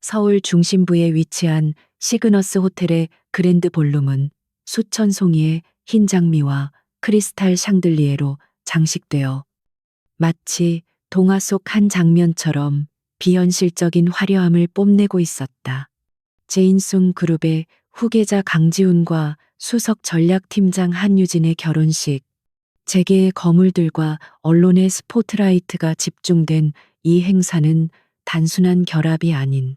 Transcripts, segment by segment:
서울 중심부에 위치한 시그너스 호텔의 그랜드 볼룸은 수천 송이의 흰 장미와 크리스탈 샹들리에로 장식되어 마치 동화 속 한 장면처럼 비현실적인 화려함을 뽐내고 있었다. 제인숭 그룹의 후계자 강지훈과 수석 전략팀장 한유진의 결혼식, 재계의 거물들과 언론의 스포트라이트가 집중된 이 행사는 단순한 결합이 아닌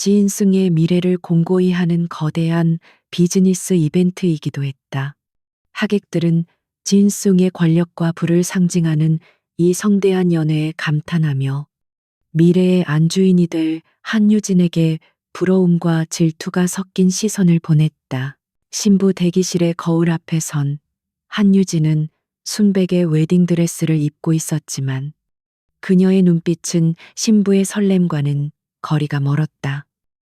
지인승의 미래를 공고히 하는 거대한 비즈니스 이벤트이기도 했다. 하객들은 지인승의 권력과 부를 상징하는 이 성대한 연회에 감탄하며 미래의 안주인이 될 한유진에게 부러움과 질투가 섞인 시선을 보냈다. 신부 대기실의 거울 앞에 선 한유진은 순백의 웨딩드레스를 입고 있었지만 그녀의 눈빛은 신부의 설렘과는 거리가 멀었다.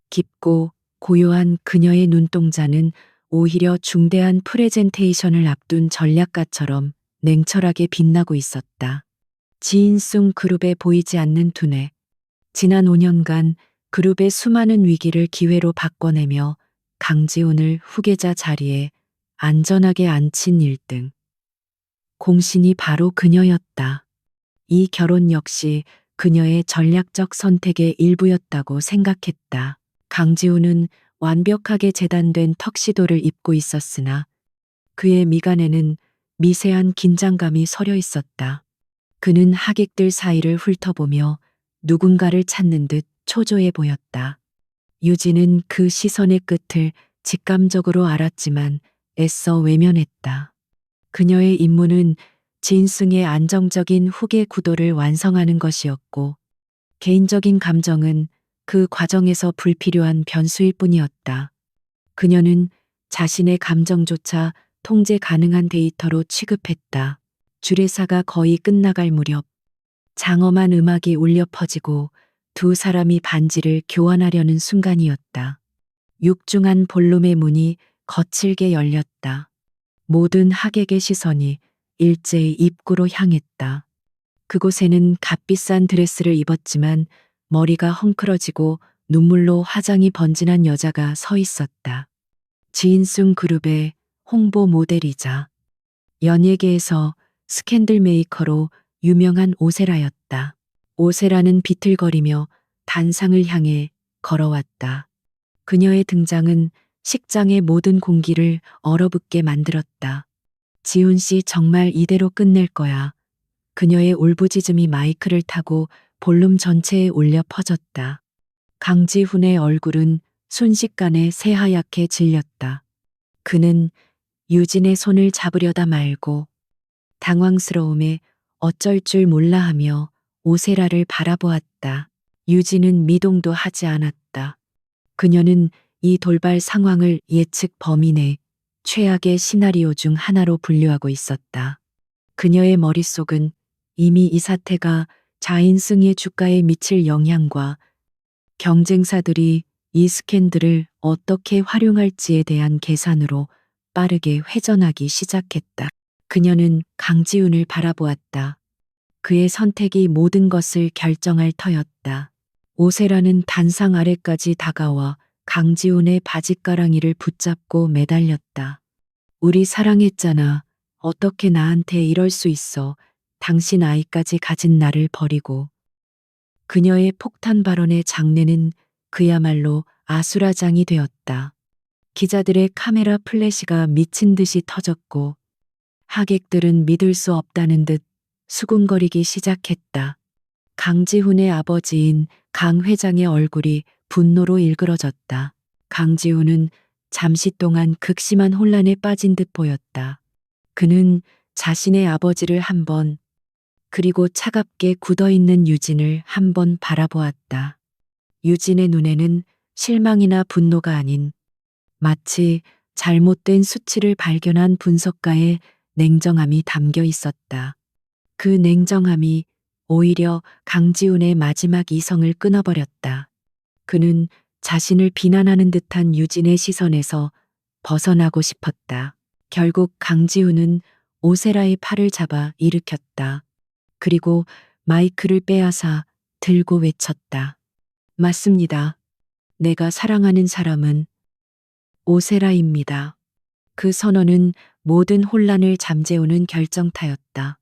깊고 고요한 그녀의 눈동자는 오히려 중대한 프레젠테이션을 앞둔 전략가처럼 냉철하게 빛나고 있었다. 지인숭 그룹에 보이지 않는 두뇌. 지난 5년간 그룹의 수많은 위기를 기회로 바꿔내며 강지훈을 후계자 자리에 안전하게 앉힌 1등. 공신이 바로 그녀였다. 이 결혼 역시 그녀의 전략적 선택의 일부였다고 생각했다. 강지훈은 완벽하게 재단된 턱시도를 입고 있었으나 그의 미간에는 미세한 긴장감이 서려 있었다. 그는 하객들 사이를 훑어보며 누군가를 찾는 듯 초조해 보였다. 유진은 그 시선의 끝을 직감적으로 알았지만 애써 외면했다. 그녀의 임무는 진승의 안정적인 후계 구도를 완성하는 것이었고 개인적인 감정은 그 과정에서 불필요한 변수일 뿐이었다. 그녀는 자신의 감정조차 통제 가능한 데이터로 취급했다. 주례사가 거의 끝나갈 무렵 장엄한 음악이 울려 퍼지고 두 사람이 반지를 교환하려는 순간이었다. 육중한 볼룸의 문이 거칠게 열렸다. 모든 하객의 시선이 일제히 입구로 향했다. 그곳에는 값비싼 드레스를 입었지만 머리가 헝클어지고 눈물로 화장이 번진한 여자가 서 있었다. 지인숭 그룹의 홍보 모델이자 연예계에서 스캔들 메이커로 유명한 오세라였다. 오세라는 비틀거리며 단상을 향해 걸어왔다. 그녀의 등장은 식장의 모든 공기를 얼어붙게 만들었다. 지훈 씨 정말 이대로 끝낼 거야. 그녀의 울부짖음이 마이크를 타고 볼룸 전체에 울려 퍼졌다. 강지훈의 얼굴은 순식간에 새하얗게 질렸다. 그는 유진의 손을 잡으려다 말고 당황스러움에 어쩔 줄 몰라 하며 오세라를 바라보았다. 유진은 미동도 하지 않았다. 그녀는 이 돌발 상황을 예측 범위 내 최악의 시나리오 중 하나로 분류하고 있었다. 그녀의 머릿속은 이미 이 사태가 자인승의 주가에 미칠 영향과 경쟁사들이 이 스캔들을 어떻게 활용할지에 대한 계산으로 빠르게 회전하기 시작했다. 그녀는 강지훈을 바라보았다. 그의 선택이 모든 것을 결정할 터였다. 오세라는 단상 아래까지 다가와 강지훈의 바짓가랑이를 붙잡고 매달렸다. 우리 사랑했잖아. 어떻게 나한테 이럴 수 있어. 당신 아이까지 가진 나를 버리고. 그녀의 폭탄 발언의 장내는 그야말로 아수라장이 되었다. 기자들의 카메라 플래시가 미친 듯이 터졌고 하객들은 믿을 수 없다는 듯 수군거리기 시작했다. 강지훈의 아버지인 강 회장의 얼굴이 분노로 일그러졌다. 강지훈은 잠시 동안 극심한 혼란에 빠진 듯 보였다. 그는 자신의 아버지를 한 번, 그리고 차갑게 굳어있는 유진을 한 번 바라보았다. 유진의 눈에는 실망이나 분노가 아닌 마치 잘못된 수치를 발견한 분석가의 냉정함이 담겨 있었다. 그 냉정함이 오히려 강지훈의 마지막 이성을 끊어버렸다. 그는 자신을 비난하는 듯한 유진의 시선에서 벗어나고 싶었다. 결국 강지훈은 오세라의 팔을 잡아 일으켰다. 그리고 마이크를 빼앗아 들고 외쳤다. 맞습니다. 내가 사랑하는 사람은 오세라입니다. 그 선언은 모든 혼란을 잠재우는 결정타였다.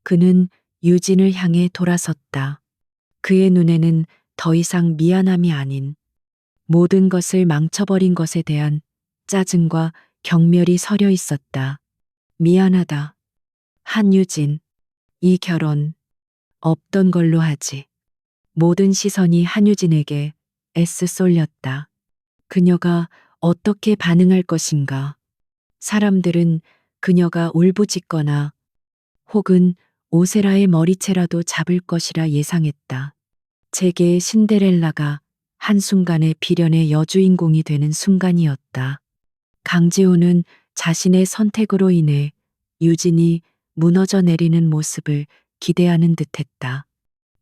그는 유진을 향해 돌아섰다. 그의 눈에는 더 이상 미안함이 아닌 모든 것을 망쳐버린 것에 대한 짜증과 경멸이 서려 있었다. 미안하다. 한유진, 이 결혼 없던 걸로 하지. 모든 시선이 한유진에게 애써 쏠렸다. 그녀가 어떻게 반응할 것인가. 사람들은 그녀가 울부짖거나 혹은 오세라의 머리채라도 잡을 것이라 예상했다. 제게의 신데렐라가 한순간에 비련의 여주인공이 되는 순간이었다. 강지호는 자신의 선택으로 인해 유진이 무너져 내리는 모습을 기대하는 듯했다.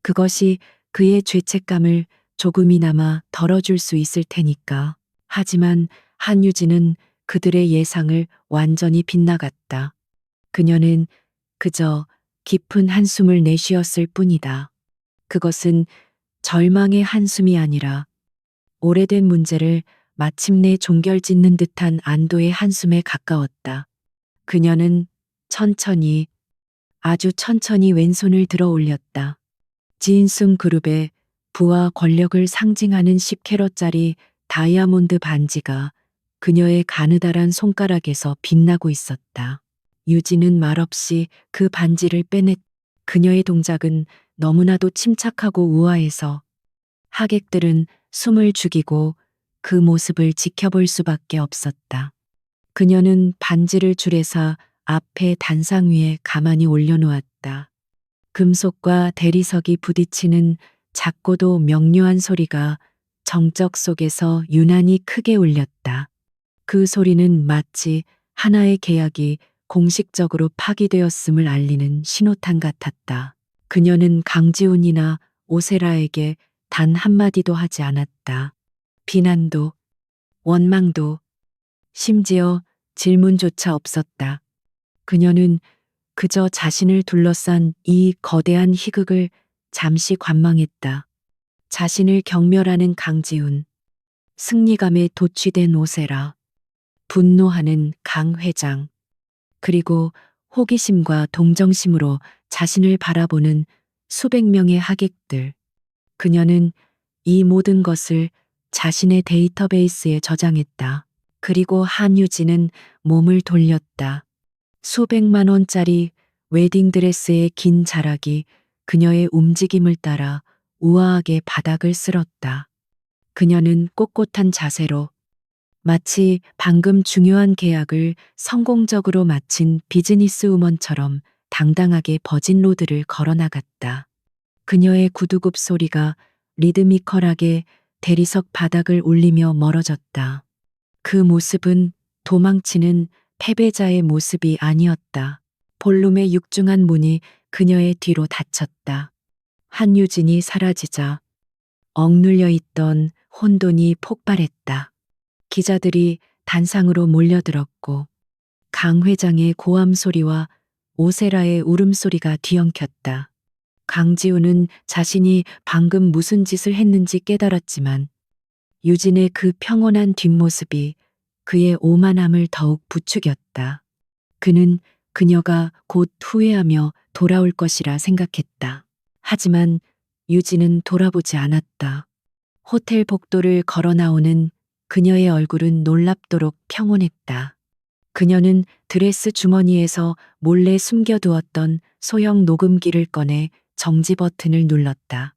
그것이 그의 죄책감을 조금이나마 덜어줄 수 있을 테니까. 하지만 한유진은 그들의 예상을 완전히 빗나갔다. 그녀는 그저 깊은 한숨을 내쉬었을 뿐이다. 그것은 절망의 한숨이 아니라 오래된 문제를 마침내 종결짓는 듯한 안도의 한숨에 가까웠다. 그녀는 천천히, 아주 천천히 왼손을 들어 올렸다. 지인승 그룹의 부와 권력을 상징하는 10캐럿짜리 다이아몬드 반지가 그녀의 가느다란 손가락에서 빛나고 있었다. 유진은 말없이 그 반지를 빼냈. 그녀의 동작은 너무나도 침착하고 우아해서 하객들은 숨을 죽이고 그 모습을 지켜볼 수밖에 없었다. 그녀는 반지를 줄에서 앞에 단상 위에 가만히 올려놓았다. 금속과 대리석이 부딪히는 작고도 명료한 소리가 정적 속에서 유난히 크게 울렸다. 그 소리는 마치 하나의 계약이 공식적으로 파기되었음을 알리는 신호탄 같았다. 그녀는 강지훈이나 오세라에게 단 한마디도 하지 않았다. 비난도, 원망도, 심지어 질문조차 없었다. 그녀는 그저 자신을 둘러싼 이 거대한 희극을 잠시 관망했다. 자신을 경멸하는 강지훈, 승리감에 도취된 오세라, 분노하는 강 회장, 그리고 호기심과 동정심으로 자신을 바라보는 수백 명의 하객들. 그녀는 이 모든 것을 자신의 데이터베이스에 저장했다. 그리고 한유진은 몸을 돌렸다. 수백만 원짜리 웨딩드레스의 긴 자락이 그녀의 움직임을 따라 우아하게 바닥을 쓸었다. 그녀는 꼿꼿한 자세로 마치 방금 중요한 계약을 성공적으로 마친 비즈니스우먼처럼 당당하게 버진 로드를 걸어나갔다. 그녀의 구두굽 소리가 리드미컬하게 대리석 바닥을 울리며 멀어졌다. 그 모습은 도망치는 패배자의 모습이 아니었다. 볼룸의 육중한 문이 그녀의 뒤로 닫혔다. 한유진이 사라지자 억눌려 있던 혼돈이 폭발했다. 기자들이 단상으로 몰려들었고 강 회장의 고함 소리와 오세라의 울음소리가 뒤엉켰다. 강지우는 자신이 방금 무슨 짓을 했는지 깨달았지만 유진의 그 평온한 뒷모습이 그의 오만함을 더욱 부추겼다. 그는 그녀가 곧 후회하며 돌아올 것이라 생각했다. 하지만 유진은 돌아보지 않았다. 호텔 복도를 걸어 나오는 그녀의 얼굴은 놀랍도록 평온했다. 그녀는 드레스 주머니에서 몰래 숨겨두었던 소형 녹음기를 꺼내 정지 버튼을 눌렀다.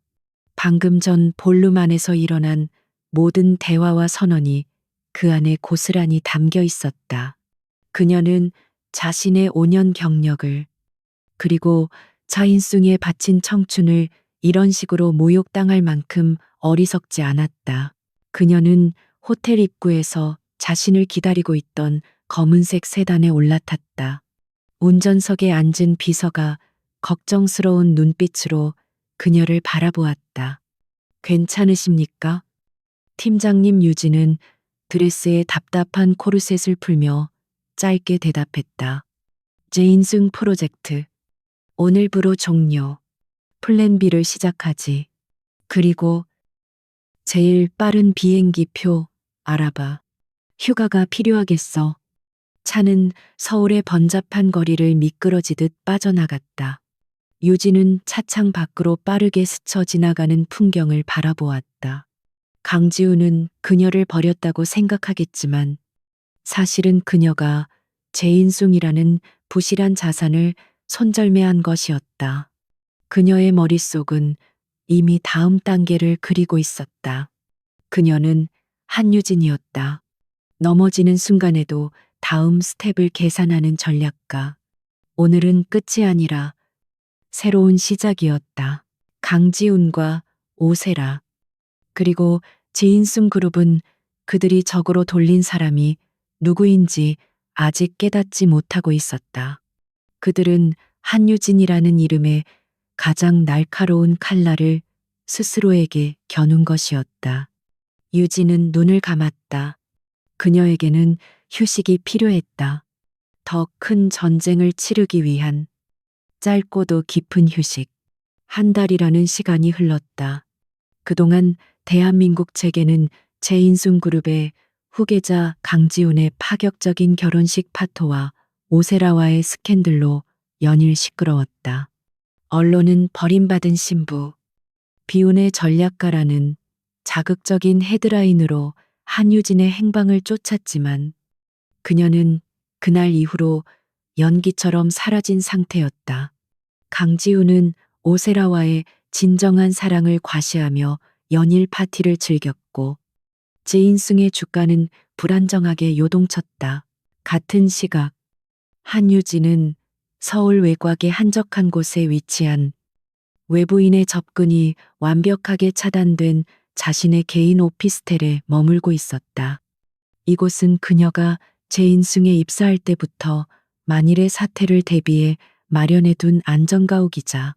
방금 전 볼룸 안에서 일어난 모든 대화와 선언이 그 안에 고스란히 담겨 있었다. 그녀는 자신의 5년 경력을 그리고 자인숭에 바친 청춘을 이런 식으로 모욕당할 만큼 어리석지 않았다. 그녀는 호텔 입구에서 자신을 기다리고 있던 검은색 세단에 올라탔다. 운전석에 앉은 비서가 걱정스러운 눈빛으로 그녀를 바라보았다. 괜찮으십니까? 팀장님. 유진은 드레스에 답답한 코르셋을 풀며 짧게 대답했다. 제인승 프로젝트. 오늘부로 종료. 플랜 B를 시작하지. 그리고 제일 빠른 비행기 표 알아봐. 휴가가 필요하겠어. 차는 서울의 번잡한 거리를 미끄러지듯 빠져나갔다. 유진은 차창 밖으로 빠르게 스쳐 지나가는 풍경을 바라보았다. 강지우는 그녀를 버렸다고 생각하겠지만 사실은 그녀가 제인숭이라는 부실한 자산을 손절매한 것이었다. 그녀의 머릿속은 이미 다음 단계를 그리고 있었다. 그녀는 한유진이었다. 넘어지는 순간에도 다음 스텝을 계산하는 전략가. 오늘은 끝이 아니라 새로운 시작이었다. 강지훈과 오세라, 그리고 제인숭 그룹은 그들이 적으로 돌린 사람이 누구인지 아직 깨닫지 못하고 있었다. 그들은 한유진이라는 이름의 가장 날카로운 칼날을 스스로에게 겨눈 것이었다. 유진은 눈을 감았다. 그녀에게는 휴식이 필요했다. 더 큰 전쟁을 치르기 위한 짧고도 깊은 휴식. 한 달이라는 시간이 흘렀다. 그동안 대한민국 체계는 제인숭 그룹의 후계자 강지훈의 파격적인 결혼식 파토와 오세라와의 스캔들로 연일 시끄러웠다. 언론은 버림받은 신부, 비운의 전략가라는 자극적인 헤드라인으로 한유진의 행방을 쫓았지만 그녀는 그날 이후로 연기처럼 사라진 상태였다. 강지훈은 오세라와의 진정한 사랑을 과시하며 연일 파티를 즐겼고 제인숭의 주가는 불안정하게 요동쳤다. 같은 시각 한유진은 서울 외곽의 한적한 곳에 위치한 외부인의 접근이 완벽하게 차단된 자신의 개인 오피스텔에 머물고 있었다. 이곳은 그녀가 제인숭에 입사할 때부터 만일의 사태를 대비해 마련해둔 안전가옥이자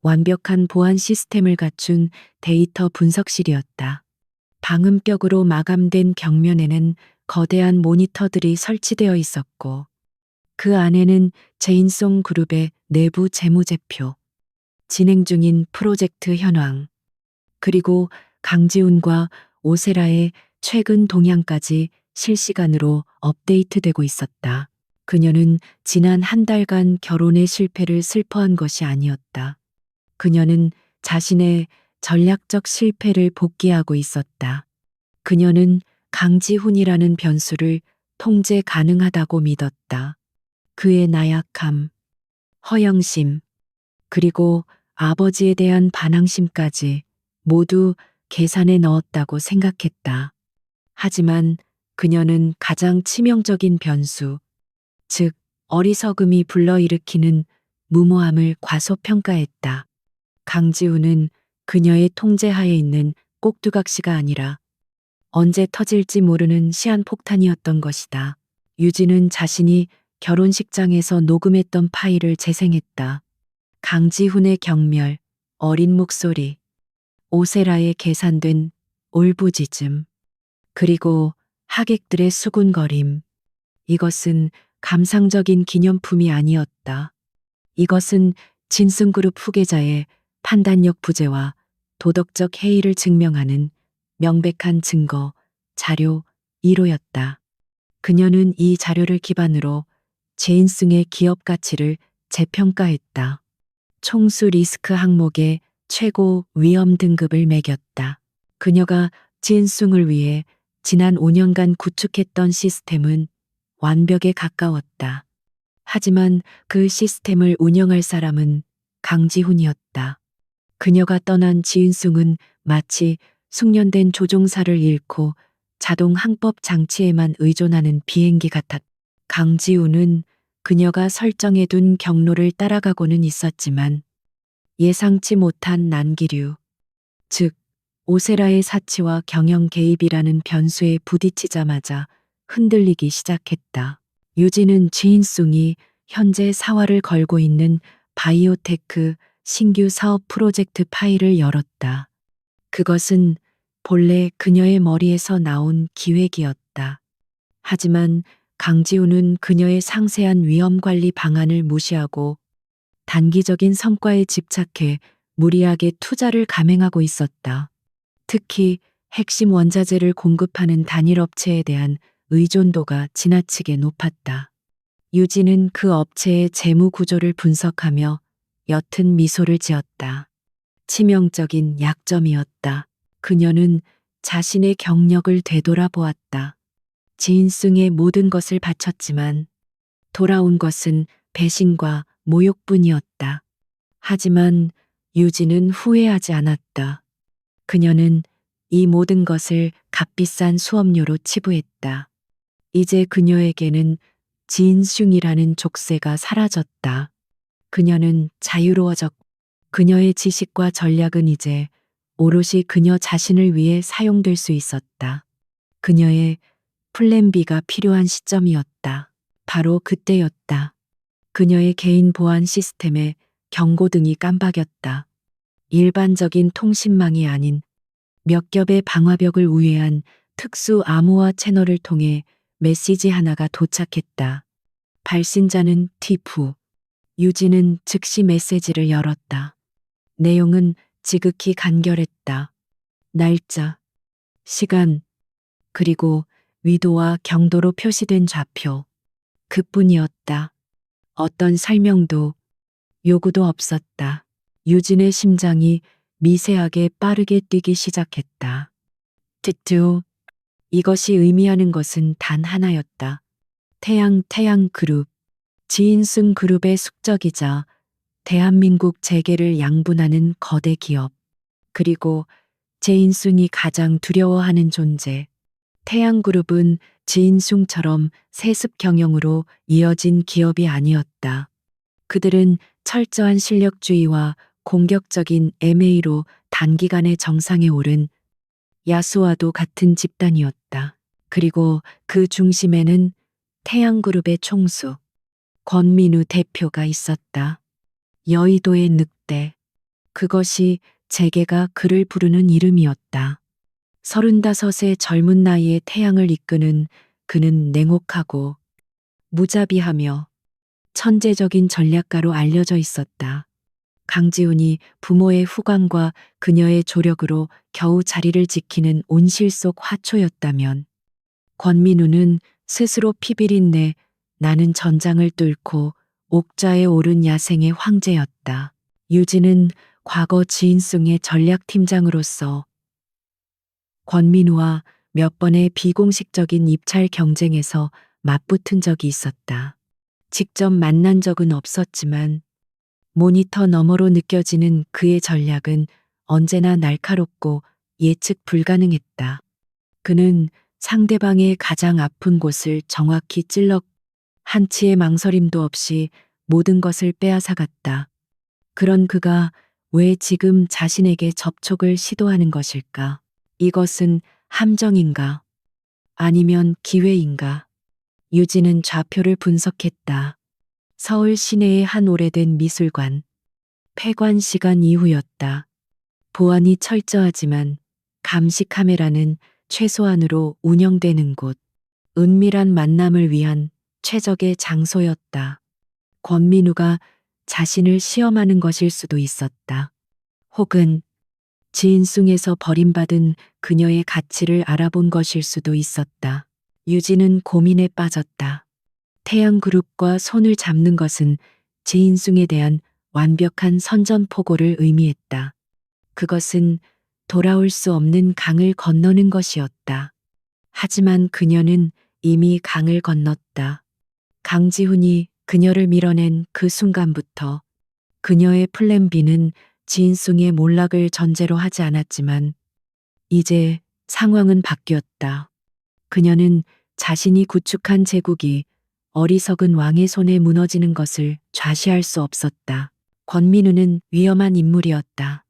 완벽한 보안 시스템을 갖춘 데이터 분석실이었다. 방음벽으로 마감된 벽면에는 거대한 모니터들이 설치되어 있었고 그 안에는 제인송 그룹의 내부 재무제표, 진행 중인 프로젝트 현황, 그리고 강지훈과 오세라의 최근 동향까지 실시간으로 업데이트되고 있었다. 그녀는 지난 한 달간 결혼의 실패를 슬퍼한 것이 아니었다. 그녀는 자신의 전략적 실패를 복귀하고 있었다. 그녀는 강지훈이라는 변수를 통제 가능하다고 믿었다. 그의 나약함, 허영심, 그리고 아버지에 대한 반항심까지 모두 계산에 넣었다고 생각했다. 하지만 그녀는 가장 치명적인 변수, 즉 어리석음이 불러일으키는 무모함을 과소평가했다. 강지훈은 그녀의 통제하에 있는 꼭두각시가 아니라 언제 터질지 모르는 시한폭탄이었던 것이다. 유진은 자신이 결혼식장에서 녹음했던 파일을 재생했다. 강지훈의 경멸, 어린 목소리, 오세라의 계산된 울부짖음, 그리고 하객들의 수군거림. 이것은 감상적인 기념품이 아니었다. 이것은 진승그룹 후계자의 판단력 부재와 도덕적 해이를 증명하는 명백한 증거, 자료 1호였다. 그녀는 이 자료를 기반으로 제인숭의 기업 가치를 재평가했다. 총수 리스크 항목의 최고 위험 등급을 매겼다. 그녀가 제인숭을 위해 지난 5년간 구축했던 시스템은 완벽에 가까웠다. 하지만 그 시스템을 운영할 사람은 강지훈이었다. 그녀가 떠난 지인숭은 마치 숙련된 조종사를 잃고 자동 항법 장치에만 의존하는 비행기 같았다. 강지훈은 그녀가 설정해둔 경로를 따라가고는 있었지만 예상치 못한 난기류, 즉 오세라의 사치와 경영 개입이라는 변수에 부딪히자마자 흔들리기 시작했다. 유진은 지인숭이 현재 사활을 걸고 있는 바이오테크 신규 사업 프로젝트 파일을 열었다. 그것은 본래 그녀의 머리에서 나온 기획이었다. 하지만 강지훈은 그녀의 상세한 위험 관리 방안을 무시하고 단기적인 성과에 집착해 무리하게 투자를 감행하고 있었다. 특히 핵심 원자재를 공급하는 단일 업체에 대한 의존도가 지나치게 높았다. 유진은 그 업체의 재무 구조를 분석하며 옅은 미소를 지었다. 치명적인 약점이었다. 그녀는 자신의 경력을 되돌아보았다. 지인승의 모든 것을 바쳤지만 돌아온 것은 배신과 모욕뿐이었다. 하지만 유진은 후회하지 않았다. 그녀는 이 모든 것을 값비싼 수업료로 치부했다. 이제 그녀에게는 지인숭이라는 족쇄가 사라졌다. 그녀는 자유로워졌고 그녀의 지식과 전략은 이제 오롯이 그녀 자신을 위해 사용될 수 있었다. 그녀의 플랜 B가 필요한 시점이었다. 바로 그때였다. 그녀의 개인 보안 시스템에 경고등이 깜박였다. 일반적인 통신망이 아닌 몇 겹의 방화벽을 우회한 특수 암호화 채널을 통해 메시지 하나가 도착했다. 발신자는 티프. 유진은 즉시 메시지를 열었다. 내용은 지극히 간결했다. 날짜, 시간, 그리고 위도와 경도로 표시된 좌표. 그뿐이었다. 어떤 설명도, 요구도 없었다. 유진의 심장이 미세하게 빠르게 뛰기 시작했다. 트투. 이것이 의미하는 것은 단 하나였다. 태양 그룹. 지인승 그룹의 숙적이자 대한민국 재계를 양분하는 거대 기업. 그리고 제인숭이 가장 두려워하는 존재. 태양그룹은 지인숭처럼 세습 경영으로 이어진 기업이 아니었다. 그들은 철저한 실력주의와 공격적인 M&A로 단기간에 정상에 오른 야수와도 같은 집단이었다. 그리고 그 중심에는 태양그룹의 총수 권민우 대표가 있었다. 여의도의 늑대. 그것이 재계가 그를 부르는 이름이었다. 35의 젊은 나이에 태양을 이끄는 그는 냉혹하고 무자비하며 천재적인 전략가로 알려져 있었다. 강지훈이 부모의 후광과 그녀의 조력으로 겨우 자리를 지키는 온실 속 화초였다면 권민우는 스스로 피비린내 나는 전장을 뚫고 옥좌에 오른 야생의 황제였다. 유진은 과거 지인승의 전략팀장으로서 권민우와 몇 번의 비공식적인 입찰 경쟁에서 맞붙은 적이 있었다. 직접 만난 적은 없었지만 모니터 너머로 느껴지는 그의 전략은 언제나 날카롭고 예측 불가능했다. 그는 상대방의 가장 아픈 곳을 정확히 찔러 한치의 망설임도 없이 모든 것을 빼앗아갔다. 그런 그가 왜 지금 자신에게 접촉을 시도하는 것일까? 이것은 함정인가? 아니면 기회인가? 유진은 좌표를 분석했다. 서울 시내의 한 오래된 미술관. 폐관 시간 이후였다. 보안이 철저하지만 감시 카메라는 최소한으로 운영되는 곳. 은밀한 만남을 위한 최적의 장소였다. 권민우가 자신을 시험하는 것일 수도 있었다. 혹은 지인숭에서 버림받은 그녀의 가치를 알아본 것일 수도 있었다. 유진은 고민에 빠졌다. 태양그룹과 손을 잡는 것은 지인숭에 대한 완벽한 선전포고를 의미했다. 그것은 돌아올 수 없는 강을 건너는 것이었다. 하지만 그녀는 이미 강을 건넜다. 강지훈이 그녀를 밀어낸 그 순간부터 그녀의 플랜 B는 지인숭의 몰락을 전제로 하지 않았지만 이제 상황은 바뀌었다. 그녀는 자신이 구축한 제국이 어리석은 왕의 손에 무너지는 것을 좌시할 수 없었다. 권민우는 위험한 인물이었다.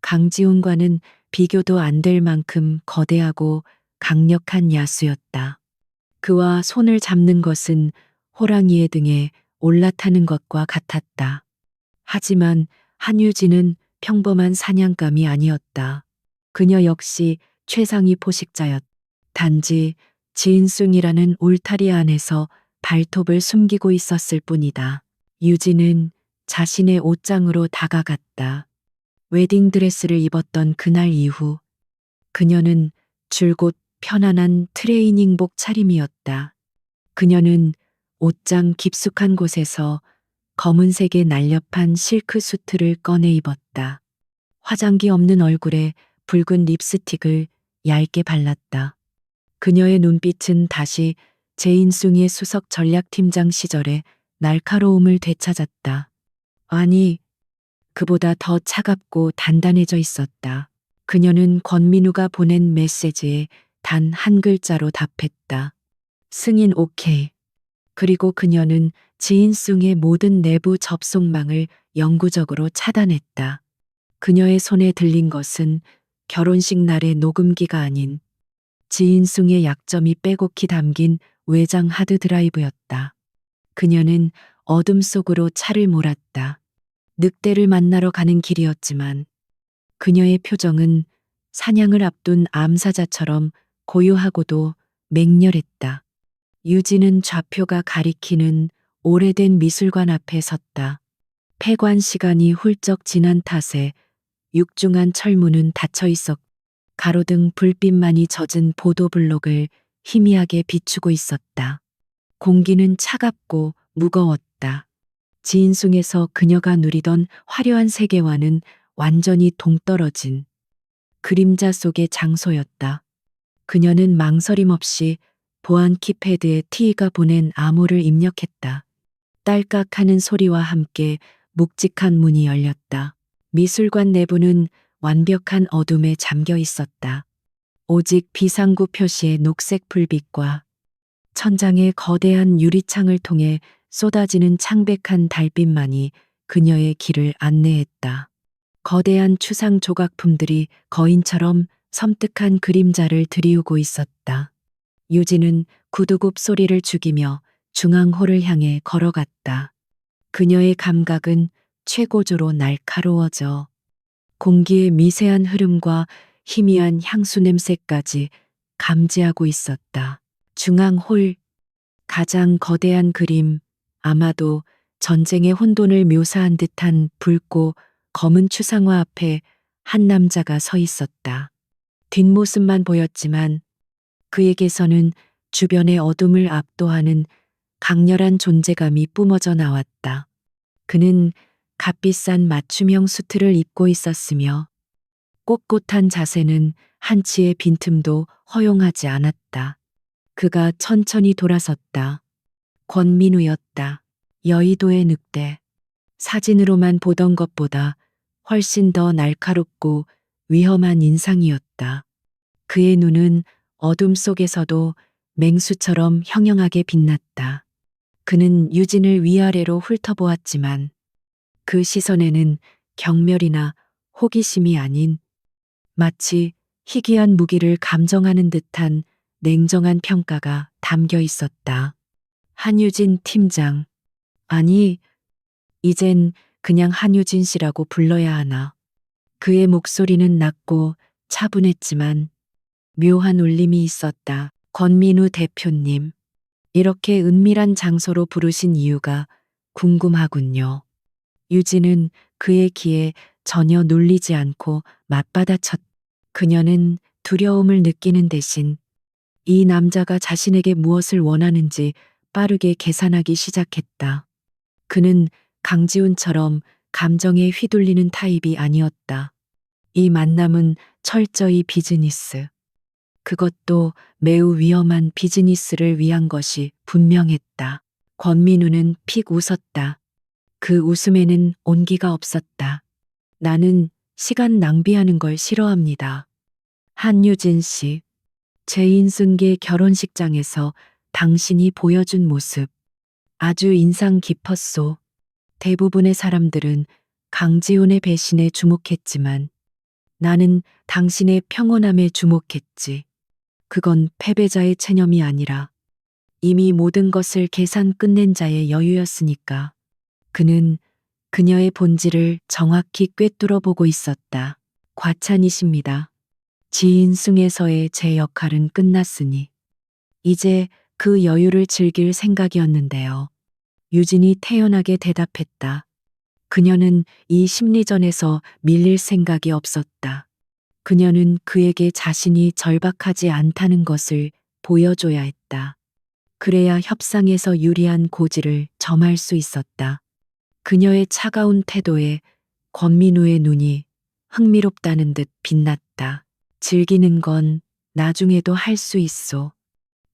강지훈과는 비교도 안 될 만큼 거대하고 강력한 야수였다. 그와 손을 잡는 것은 호랑이의 등에 올라타는 것과 같았다. 하지만 한유진은 평범한 사냥감이 아니었다. 그녀 역시 최상위 포식자였다. 단지 지인숭이라는 울타리 안에서 발톱을 숨기고 있었을 뿐이다. 유진은 자신의 옷장으로 다가갔다. 웨딩드레스를 입었던 그날 이후 그녀는 줄곧 편안한 트레이닝복 차림이었다. 그녀는 옷장 깊숙한 곳에서 검은색의 날렵한 실크 수트를 꺼내 입었다. 화장기 없는 얼굴에 붉은 립스틱을 얇게 발랐다. 그녀의 눈빛은 다시 제인숭의 수석 전략팀장 시절의 날카로움을 되찾았다. 아니, 그보다 더 차갑고 단단해져 있었다. 그녀는 권민우가 보낸 메시지에 단 한 글자로 답했다. 승인 오케이. 그리고 그녀는 지인숭의 모든 내부 접속망을 영구적으로 차단했다. 그녀의 손에 들린 것은 결혼식 날의 녹음기가 아닌 지인숭의 약점이 빼곡히 담긴 외장 하드 드라이브였다. 그녀는 어둠 속으로 차를 몰았다. 늑대를 만나러 가는 길이었지만 그녀의 표정은 사냥을 앞둔 암사자처럼 고요하고도 맹렬했다. 유진은 좌표가 가리키는 오래된 미술관 앞에 섰다. 폐관 시간이 훌쩍 지난 탓에 육중한 철문은 닫혀 있었고 가로등 불빛만이 젖은 보도블록을 희미하게 비추고 있었다. 공기는 차갑고 무거웠다. 지인숭에서 그녀가 누리던 화려한 세계와는 완전히 동떨어진 그림자 속의 장소였다. 그녀는 망설임 없이 보안 키패드에 T가 보낸 암호를 입력했다. 딸깍하는 소리와 함께 묵직한 문이 열렸다. 미술관 내부는 완벽한 어둠에 잠겨 있었다. 오직 비상구 표시의 녹색 불빛과 천장의 거대한 유리창을 통해 쏟아지는 창백한 달빛만이 그녀의 길을 안내했다. 거대한 추상 조각품들이 거인처럼 섬뜩한 그림자를 들이우고 있었다. 유진은 구두굽 소리를 죽이며 중앙홀을 향해 걸어갔다. 그녀의 감각은 최고조로 날카로워져 공기의 미세한 흐름과 희미한 향수 냄새까지 감지하고 있었다. 중앙홀, 가장 거대한 그림, 아마도 전쟁의 혼돈을 묘사한 듯한 붉고 검은 추상화 앞에 한 남자가 서 있었다. 뒷모습만 보였지만 그에게서는 주변의 어둠을 압도하는 강렬한 존재감이 뿜어져 나왔다. 그는 값비싼 맞춤형 수트를 입고 있었으며 꼿꼿한 자세는 한치의 빈틈도 허용하지 않았다. 그가 천천히 돌아섰다. 권민우였다. 여의도의 늑대. 사진으로만 보던 것보다 훨씬 더 날카롭고 위험한 인상이었다. 그의 눈은 어둠 속에서도 맹수처럼 형형하게 빛났다. 그는 유진을 위아래로 훑어보았지만 그 시선에는 경멸이나 호기심이 아닌 마치 희귀한 무기를 감정하는 듯한 냉정한 평가가 담겨 있었다. 한유진 팀장. 아니, 이젠 그냥 한유진 씨라고 불러야 하나. 그의 목소리는 낮고 차분했지만 묘한 울림이 있었다. 권민우 대표님. 이렇게 은밀한 장소로 부르신 이유가 궁금하군요. 유진은 그의 귀에 전혀 눌리지 않고 맞받아쳤. 그녀는 두려움을 느끼는 대신 이 남자가 자신에게 무엇을 원하는지 빠르게 계산하기 시작했다. 그는 강지훈처럼 감정에 휘둘리는 타입이 아니었다. 이 만남은 철저히 비즈니스. 그것도 매우 위험한 비즈니스를 위한 것이 분명했다. 권민우는 픽 웃었다. 그 웃음에는 온기가 없었다. 나는 시간 낭비하는 걸 싫어합니다. 한유진 씨, 제인승계 결혼식장에서 당신이 보여준 모습 아주 인상 깊었소. 대부분의 사람들은 강지훈의 배신에 주목했지만 나는 당신의 평온함에 주목했지. 그건 패배자의 체념이 아니라 이미 모든 것을 계산 끝낸 자의 여유였으니까. 그는 그녀의 본질을 정확히 꿰뚫어 보고 있었다. 과찬이십니다. 지인승에서의 제 역할은 끝났으니 이제 그 여유를 즐길 생각이었는데요. 유진이 태연하게 대답했다. 그녀는 이 심리전에서 밀릴 생각이 없었다. 그녀는 그에게 자신이 절박하지 않다는 것을 보여줘야 했다. 그래야 협상에서 유리한 고지를 점할 수 있었다. 그녀의 차가운 태도에 권민우의 눈이 흥미롭다는 듯 빛났다. 즐기는 건 나중에도 할 수 있어.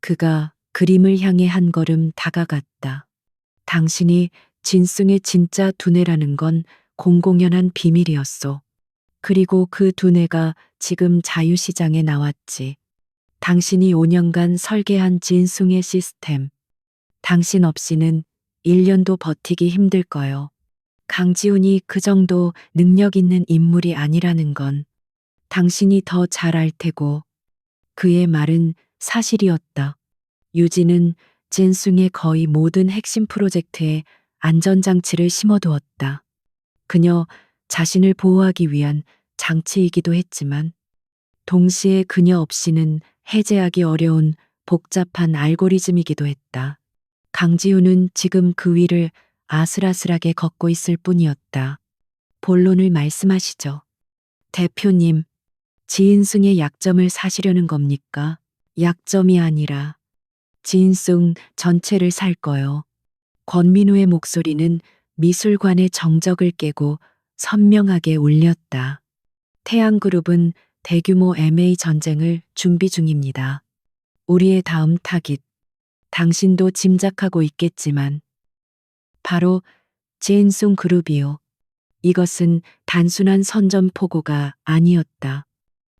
그가 그림을 향해 한 걸음 다가갔다. 당신이 진승의 진짜 두뇌라는 건 공공연한 비밀이었어. 그리고 그 두뇌가 지금 자유시장에 나왔지. 당신이 5년간 설계한 진숭의 시스템. 당신 없이는 1년도 버티기 힘들 거요. 강지훈이 그 정도 능력 있는 인물이 아니라는 건 당신이 더 잘 알 테고. 그의 말은 사실이었다. 유진은 진숭의 거의 모든 핵심 프로젝트에 안전장치를 심어두었다. 그녀 자신을 보호하기 위한 장치이기도 했지만 동시에 그녀 없이는 해제하기 어려운 복잡한 알고리즘이기도 했다. 강지훈은 지금 그 위를 아슬아슬하게 걷고 있을 뿐이었다. 본론을 말씀하시죠. 대표님, 지인승의 약점을 사시려는 겁니까? 약점이 아니라 지인승 전체를 살 거요. 권민우의 목소리는 미술관의 정적을 깨고 선명하게 울렸다. 태양그룹은 대규모 M&A 전쟁을 준비 중입니다. 우리의 다음 타깃, 당신도 짐작하고 있겠지만 바로 제인송 그룹이요. 이것은 단순한 선전포고가 아니었다.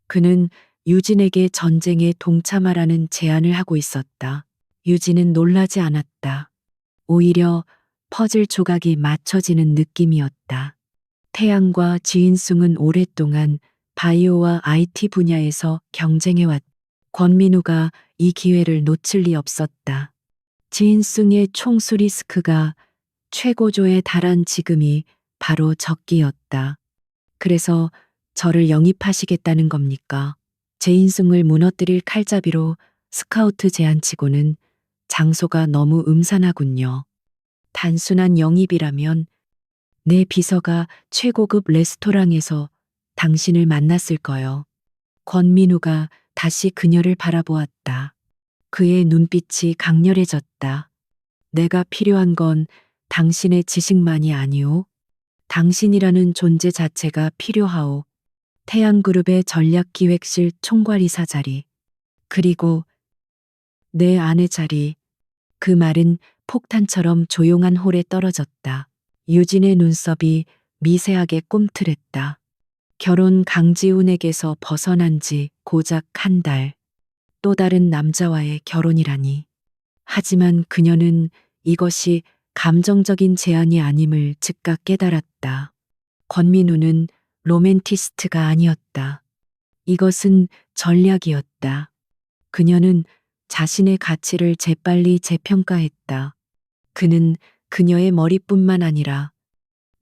그는 유진에게 전쟁에 동참하라는 제안을 하고 있었다. 유진은 놀라지 않았다. 오히려 퍼즐 조각이 맞춰지는 느낌이었다. 태양과 지인숭은 오랫동안 바이오와 IT 분야에서 경쟁해왔. 권민우가 이 기회를 놓칠 리 없었다. 지인숭의 총수 리스크가 최고조에 달한 지금이 바로 적기였다. 그래서 저를 영입하시겠다는 겁니까? 제인숭을 무너뜨릴 칼잡이로 스카우트 제안치고는 장소가 너무 음산하군요. 단순한 영입이라면 내 비서가 최고급 레스토랑에서 당신을 만났을 거요. 권민우가 다시 그녀를 바라보았다. 그의 눈빛이 강렬해졌다. 내가 필요한 건 당신의 지식만이 아니오. 당신이라는 존재 자체가 필요하오. 태양그룹의 전략기획실 총괄이사 자리. 그리고 내 아내 자리. 그 말은 폭탄처럼 조용한 홀에 떨어졌다. 유진의 눈썹이 미세하게 꿈틀했다. 결혼 강지훈에게서 벗어난 지 고작 한 달. 또 다른 남자와의 결혼이라니. 하지만 그녀는 이것이 감정적인 제안이 아님을 즉각 깨달았다. 권민우는 로맨티스트가 아니었다. 이것은 전략이었다. 그녀는 자신의 가치를 재빨리 재평가했다. 그는 그녀의 머리뿐만 아니라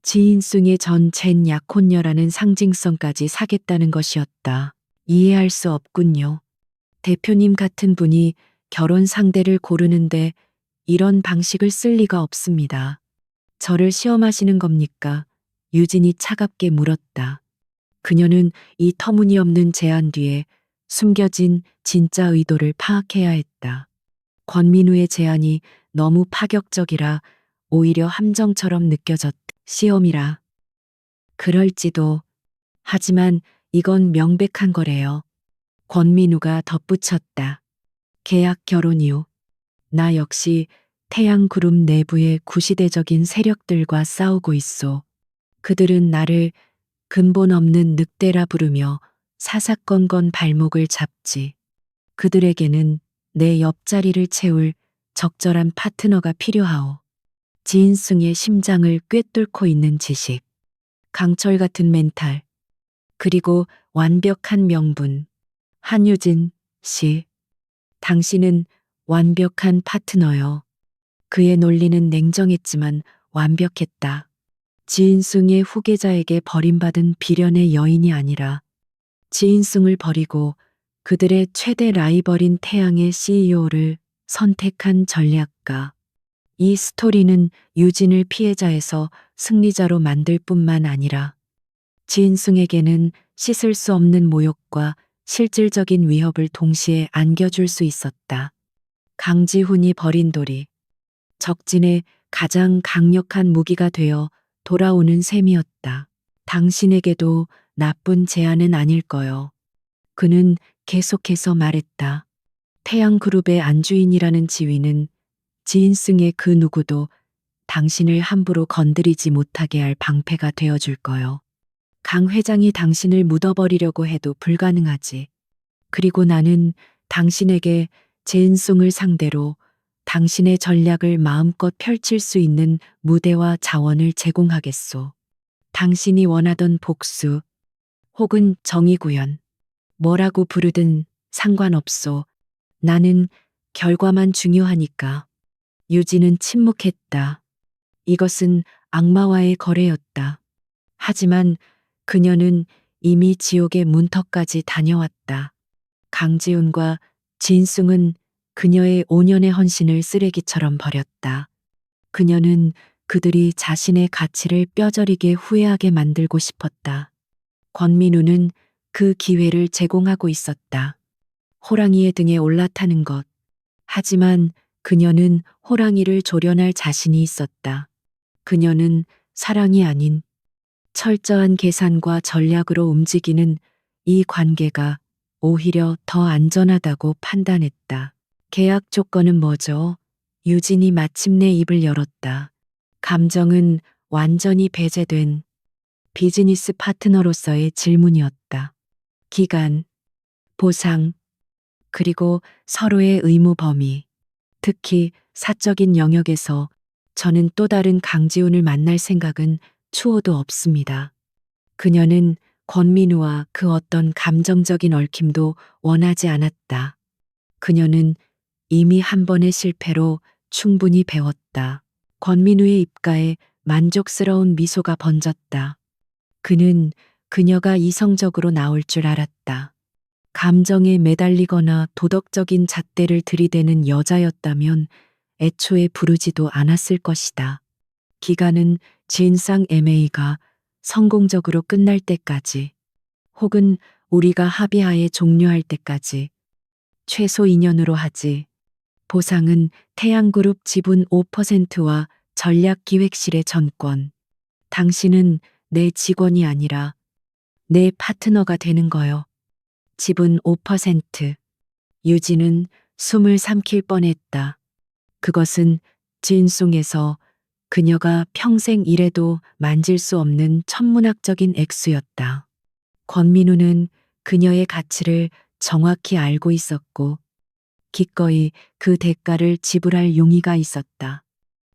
지인숭의 전 젠 약혼녀라는 상징성까지 사겠다는 것이었다. 이해할 수 없군요. 대표님 같은 분이 결혼 상대를 고르는데 이런 방식을 쓸 리가 없습니다. 저를 시험하시는 겁니까? 유진이 차갑게 물었다. 그녀는 이 터무니없는 제안 뒤에 숨겨진 진짜 의도를 파악해야 했다. 권민우의 제안이 너무 파격적이라 오히려 함정처럼 느껴졌다. 시험이라. 그럴지도. 하지만 이건 명백한 거래요. 권민우가 덧붙였다. 계약 결혼이요. 나 역시 태양그룹 내부의 구시대적인 세력들과 싸우고 있어. 그들은 나를 근본 없는 늑대라 부르며 사사건건 발목을 잡지. 그들에게는 내 옆자리를 채울 적절한 파트너가 필요하오. 지인승의 심장을 꿰뚫고 있는 지식. 강철 같은 멘탈. 그리고 완벽한 명분. 한유진 씨. 당신은 완벽한 파트너요. 그의 논리는 냉정했지만 완벽했다. 지인승의 후계자에게 버림받은 비련의 여인이 아니라 지인승을 버리고 그들의 최대 라이벌인 태양의 CEO를 선택한 전략가. 이 스토리는 유진을 피해자에서 승리자로 만들 뿐만 아니라 지인승에게는 씻을 수 없는 모욕과 실질적인 위협을 동시에 안겨줄 수 있었다. 강지훈이 버린 돌이 적진의 가장 강력한 무기가 되어 돌아오는 셈이었다. 당신에게도 나쁜 제안은 아닐 거요. 그는 계속해서 말했다. 태양그룹의 안주인이라는 지위는 지인승의 그 누구도 당신을 함부로 건드리지 못하게 할 방패가 되어줄 거요. 강 회장이 당신을 묻어버리려고 해도 불가능하지. 그리고 나는 당신에게 제은송을 상대로 당신의 전략을 마음껏 펼칠 수 있는 무대와 자원을 제공하겠소. 당신이 원하던 복수 혹은 정의구현, 뭐라고 부르든 상관없소. 나는 결과만 중요하니까. 유진은 침묵했다. 이것은 악마와의 거래였다. 하지만 그녀는 이미 지옥의 문턱까지 다녀왔다. 강지훈과 진승은 그녀의 5년의 헌신을 쓰레기처럼 버렸다. 그녀는 그들이 자신의 가치를 뼈저리게 후회하게 만들고 싶었다. 권민우는 그 기회를 제공하고 있었다. 호랑이의 등에 올라타는 것. 하지만 그녀는 호랑이를 조련할 자신이 있었다. 그녀는 사랑이 아닌 철저한 계산과 전략으로 움직이는 이 관계가 오히려 더 안전하다고 판단했다. 계약 조건은 뭐죠? 유진이 마침내 입을 열었다. 감정은 완전히 배제된 비즈니스 파트너로서의 질문이었다. 기간, 보상, 그리고 서로의 의무 범위. 특히 사적인 영역에서 저는 또 다른 강지훈을 만날 생각은 추호도 없습니다. 그녀는 권민우와 그 어떤 감정적인 얽힘도 원하지 않았다. 그녀는 이미 한 번의 실패로 충분히 배웠다. 권민우의 입가에 만족스러운 미소가 번졌다. 그는 그녀가 이성적으로 나올 줄 알았다. 감정에 매달리거나 도덕적인 잣대를 들이대는 여자였다면 애초에 부르지도 않았을 것이다. 기간은 진상 MA가 성공적으로 끝날 때까지, 혹은 우리가 합의하에 종료할 때까지, 최소 2년으로 하지. 보상은 태양그룹 지분 5%와 전략기획실의 전권. 당신은 내 직원이 아니라 내 파트너가 되는 거요. 지분 5%. 유진은 숨을 삼킬 뻔했다. 그것은 진송에서 그녀가 평생 일해도 만질 수 없는 천문학적인 액수였다. 권민우는 그녀의 가치를 정확히 알고 있었고 기꺼이 그 대가를 지불할 용의가 있었다.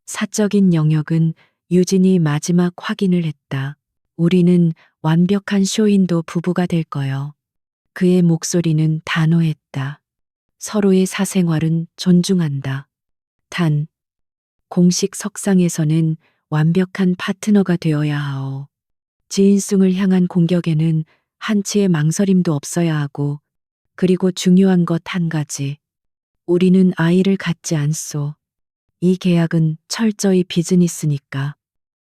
사적인 영역은 유진이 마지막 확인을 했다. 우리는 완벽한 쇼윈도 부부가 될 거요. 그의 목소리는 단호했다. 서로의 사생활은 존중한다. 단, 공식 석상에서는 완벽한 파트너가 되어야 하오. 지인승을 향한 공격에는 한치의 망설임도 없어야 하고, 그리고 중요한 것 한 가지. 우리는 아이를 갖지 않소. 이 계약은 철저히 비즈니스니까.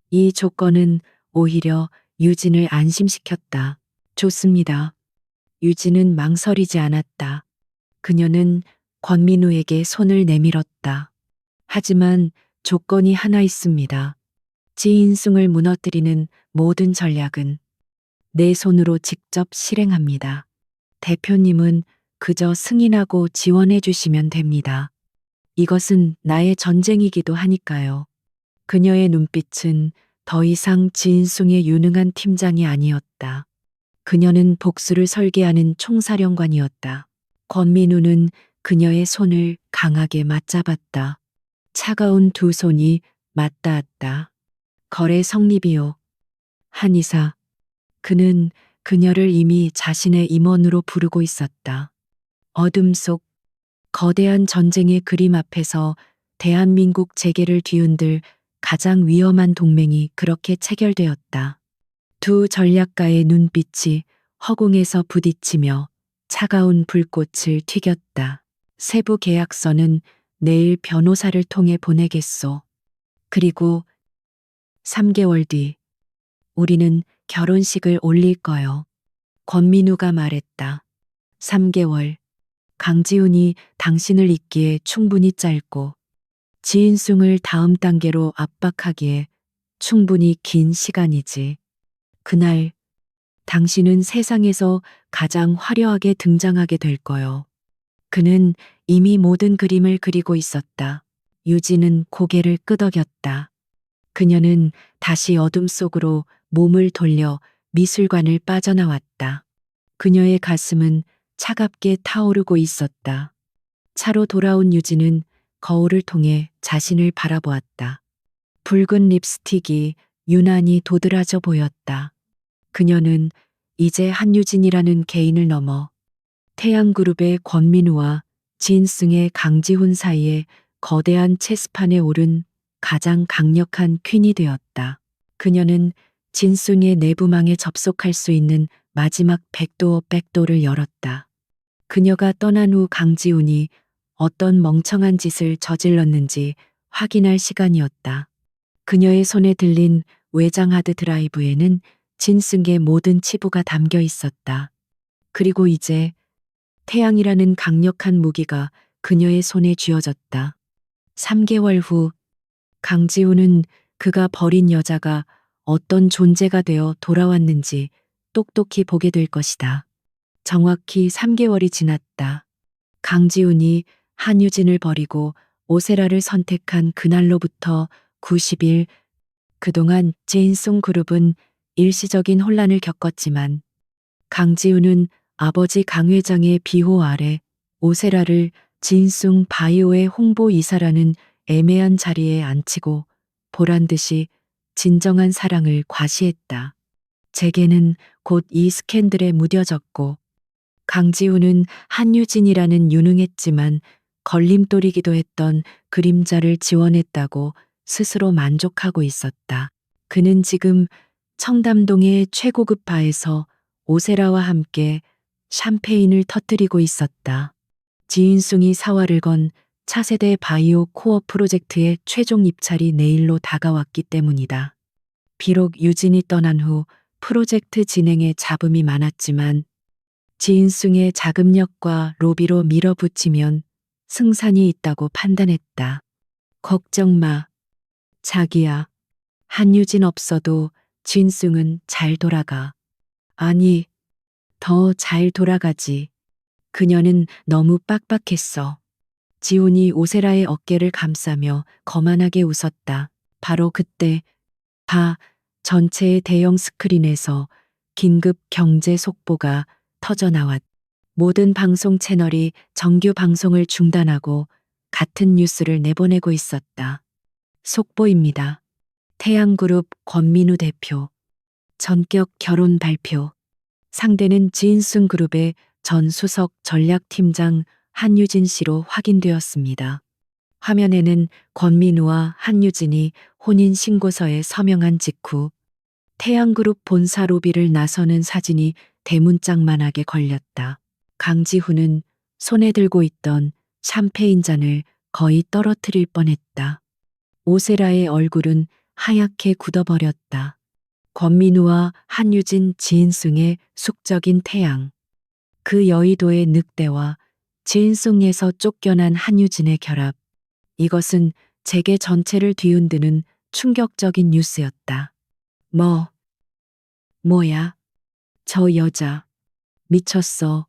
이 조건은 오히려 유진을 안심시켰다. 좋습니다. 유진은 망설이지 않았다. 그녀는 권민우에게 손을 내밀었다. 하지만 조건이 하나 있습니다. 지인승을 무너뜨리는 모든 전략은 내 손으로 직접 실행합니다. 대표님은 그저 승인하고 지원해 주시면 됩니다. 이것은 나의 전쟁이기도 하니까요. 그녀의 눈빛은 더 이상 지인승의 유능한 팀장이 아니었다. 그녀는 복수를 설계하는 총사령관이었다. 권민우는 그녀의 손을 강하게 맞잡았다. 차가운 두 손이 맞닿았다. 거래 성립이요. 한의사. 그는 그녀를 이미 자신의 임원으로 부르고 있었다. 어둠 속 거대한 전쟁의 그림 앞에서 대한민국 재계를 뒤흔들 가장 위험한 동맹이 그렇게 체결되었다. 두 전략가의 눈빛이 허공에서 부딪히며 차가운 불꽃을 튀겼다. 세부 계약서는 내일 변호사를 통해 보내겠소. 그리고 3개월 뒤 우리는 결혼식을 올릴 거요. 권민우가 말했다. 3개월. 강지훈이 당신을 잊기에 충분히 짧고 지인승을 다음 단계로 압박하기에 충분히 긴 시간이지. 그날 당신은 세상에서 가장 화려하게 등장하게 될 거요. 그는 이미 모든 그림을 그리고 있었다. 유진은 고개를 끄덕였다. 그녀는 다시 어둠 속으로 몸을 돌려 미술관을 빠져나왔다. 그녀의 가슴은 차갑게 타오르고 있었다. 차로 돌아온 유진은 거울을 통해 자신을 바라보았다. 붉은 립스틱이 유난히 도드라져 보였다. 그녀는 이제 한유진이라는 개인을 넘어 태양그룹의 권민우와 진승의 강지훈 사이에 거대한 체스판에 오른 가장 강력한 퀸이 되었다. 그녀는 진승의 내부망에 접속할 수 있는 마지막 백도어 백도를 열었다. 그녀가 떠난 후 강지훈이 어떤 멍청한 짓을 저질렀는지 확인할 시간이었다. 그녀의 손에 들린 외장 하드 드라이브에는 진승의 모든 치부가 담겨 있었다. 그리고 이제 태양이라는 강력한 무기가 그녀의 손에 쥐어졌다. 3개월 후 강지훈은 그가 버린 여자가 어떤 존재가 되어 돌아왔는지 똑똑히 보게 될 것이다. 정확히 3개월이 지났다. 강지훈이 한유진을 버리고 오세라를 선택한 그날로부터 90일, 그동안 제인송 그룹은 일시적인 혼란을 겪었지만 강지훈은 아버지 강 회장의 비호 아래 오세라를 진숭 바이오의 홍보이사라는 애매한 자리에 앉히고 보란듯이 진정한 사랑을 과시했다. 재계는 곧 이 스캔들에 무뎌졌고 강지훈은 한유진이라는 유능했지만 걸림돌이기도 했던 그림자를 지원했다고 스스로 만족하고 있었다. 그는 지금 청담동의 최고급 바에서 오세라와 함께 샴페인을 터뜨리고 있었다. 지인숭이 사활을 건 차세대 바이오 코어 프로젝트의 최종 입찰이 내일로 다가왔기 때문이다. 비록 유진이 떠난 후 프로젝트 진행에 잡음이 많았지만 지인숭의 자금력과 로비로 밀어붙이면 승산이 있다고 판단했다. 걱정 마. 자기야. 한유진 없어도 진숭은 잘 돌아가. 아니, 더 잘 돌아가지. 그녀는 너무 빡빡했어. 지훈이 오세라의 어깨를 감싸며 거만하게 웃었다. 바로 그때 바 전체의 대형 스크린에서 긴급 경제 속보가 터져 나왔다. 모든 방송 채널이 정규 방송을 중단하고 같은 뉴스를 내보내고 있었다. 속보입니다. 태양그룹 권민우 대표. 전격 결혼 발표. 상대는 지인승 그룹의 전 수석 전략팀장 한유진 씨로 확인되었습니다. 화면에는 권민우와 한유진이 혼인신고서에 서명한 직후 태양그룹 본사 로비를 나서는 사진이 대문짝만하게 걸렸다. 강지훈은 손에 들고 있던 샴페인 잔을 거의 떨어뜨릴 뻔했다. 오세라의 얼굴은 하얗게 굳어버렸다. 권민우와 한유진 지인승의 숙적인 태양. 그 여의도의 늑대와 지인승에서 쫓겨난 한유진의 결합. 이것은 재계 전체를 뒤흔드는 충격적인 뉴스였다. 뭐야? 저 여자. 미쳤어.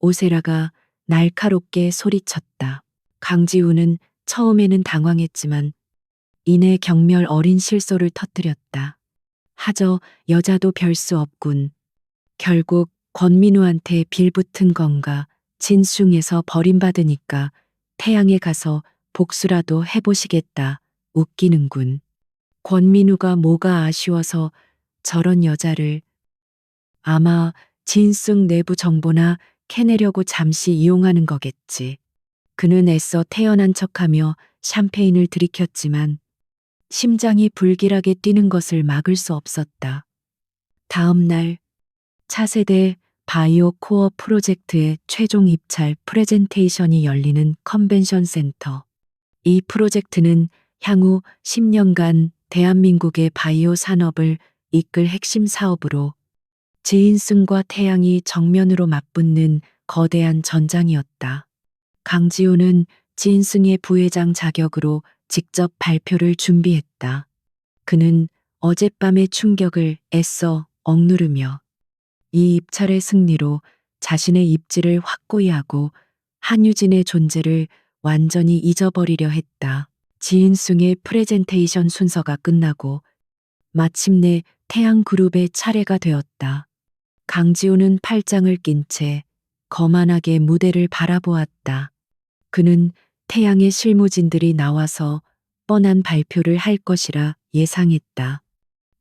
오세라가 날카롭게 소리쳤다. 강지훈은 처음에는 당황했지만 이내 경멸 어린 실소를 터뜨렸다. 하저 여자도 별 수 없군. 결국 권민우한테 빌붙은 건가. 진숭에서 버림받으니까 태양에 가서 복수라도 해보시겠다. 웃기는군. 권민우가 뭐가 아쉬워서 저런 여자를. 아마 진승 내부 정보나 캐내려고 잠시 이용하는 거겠지. 그는 애써 태연한 척하며 샴페인을 들이켰지만 심장이 불길하게 뛰는 것을 막을 수 없었다. 다음 날 차세대 바이오 코어 프로젝트의 최종 입찰 프레젠테이션이 열리는 컨벤션 센터. 이 프로젝트는 향후 10년간 대한민국의 바이오 산업을 이끌 핵심 사업으로 지인승과 태양이 정면으로 맞붙는 거대한 전장이었다. 강지우는 지인승의 부회장 자격으로 직접 발표를 준비했다. 그는 어젯밤의 충격을 애써 억누르며 이 입찰의 승리로 자신의 입지를 확고히 하고 한유진의 존재를 완전히 잊어버리려 했다. 지인승의 프레젠테이션 순서가 끝나고 마침내 태양그룹의 차례가 되었다. 강지우는 팔짱을 낀 채 거만하게 무대를 바라보았다. 그는 태양의 실무진들이 나와서 뻔한 발표를 할 것이라 예상했다.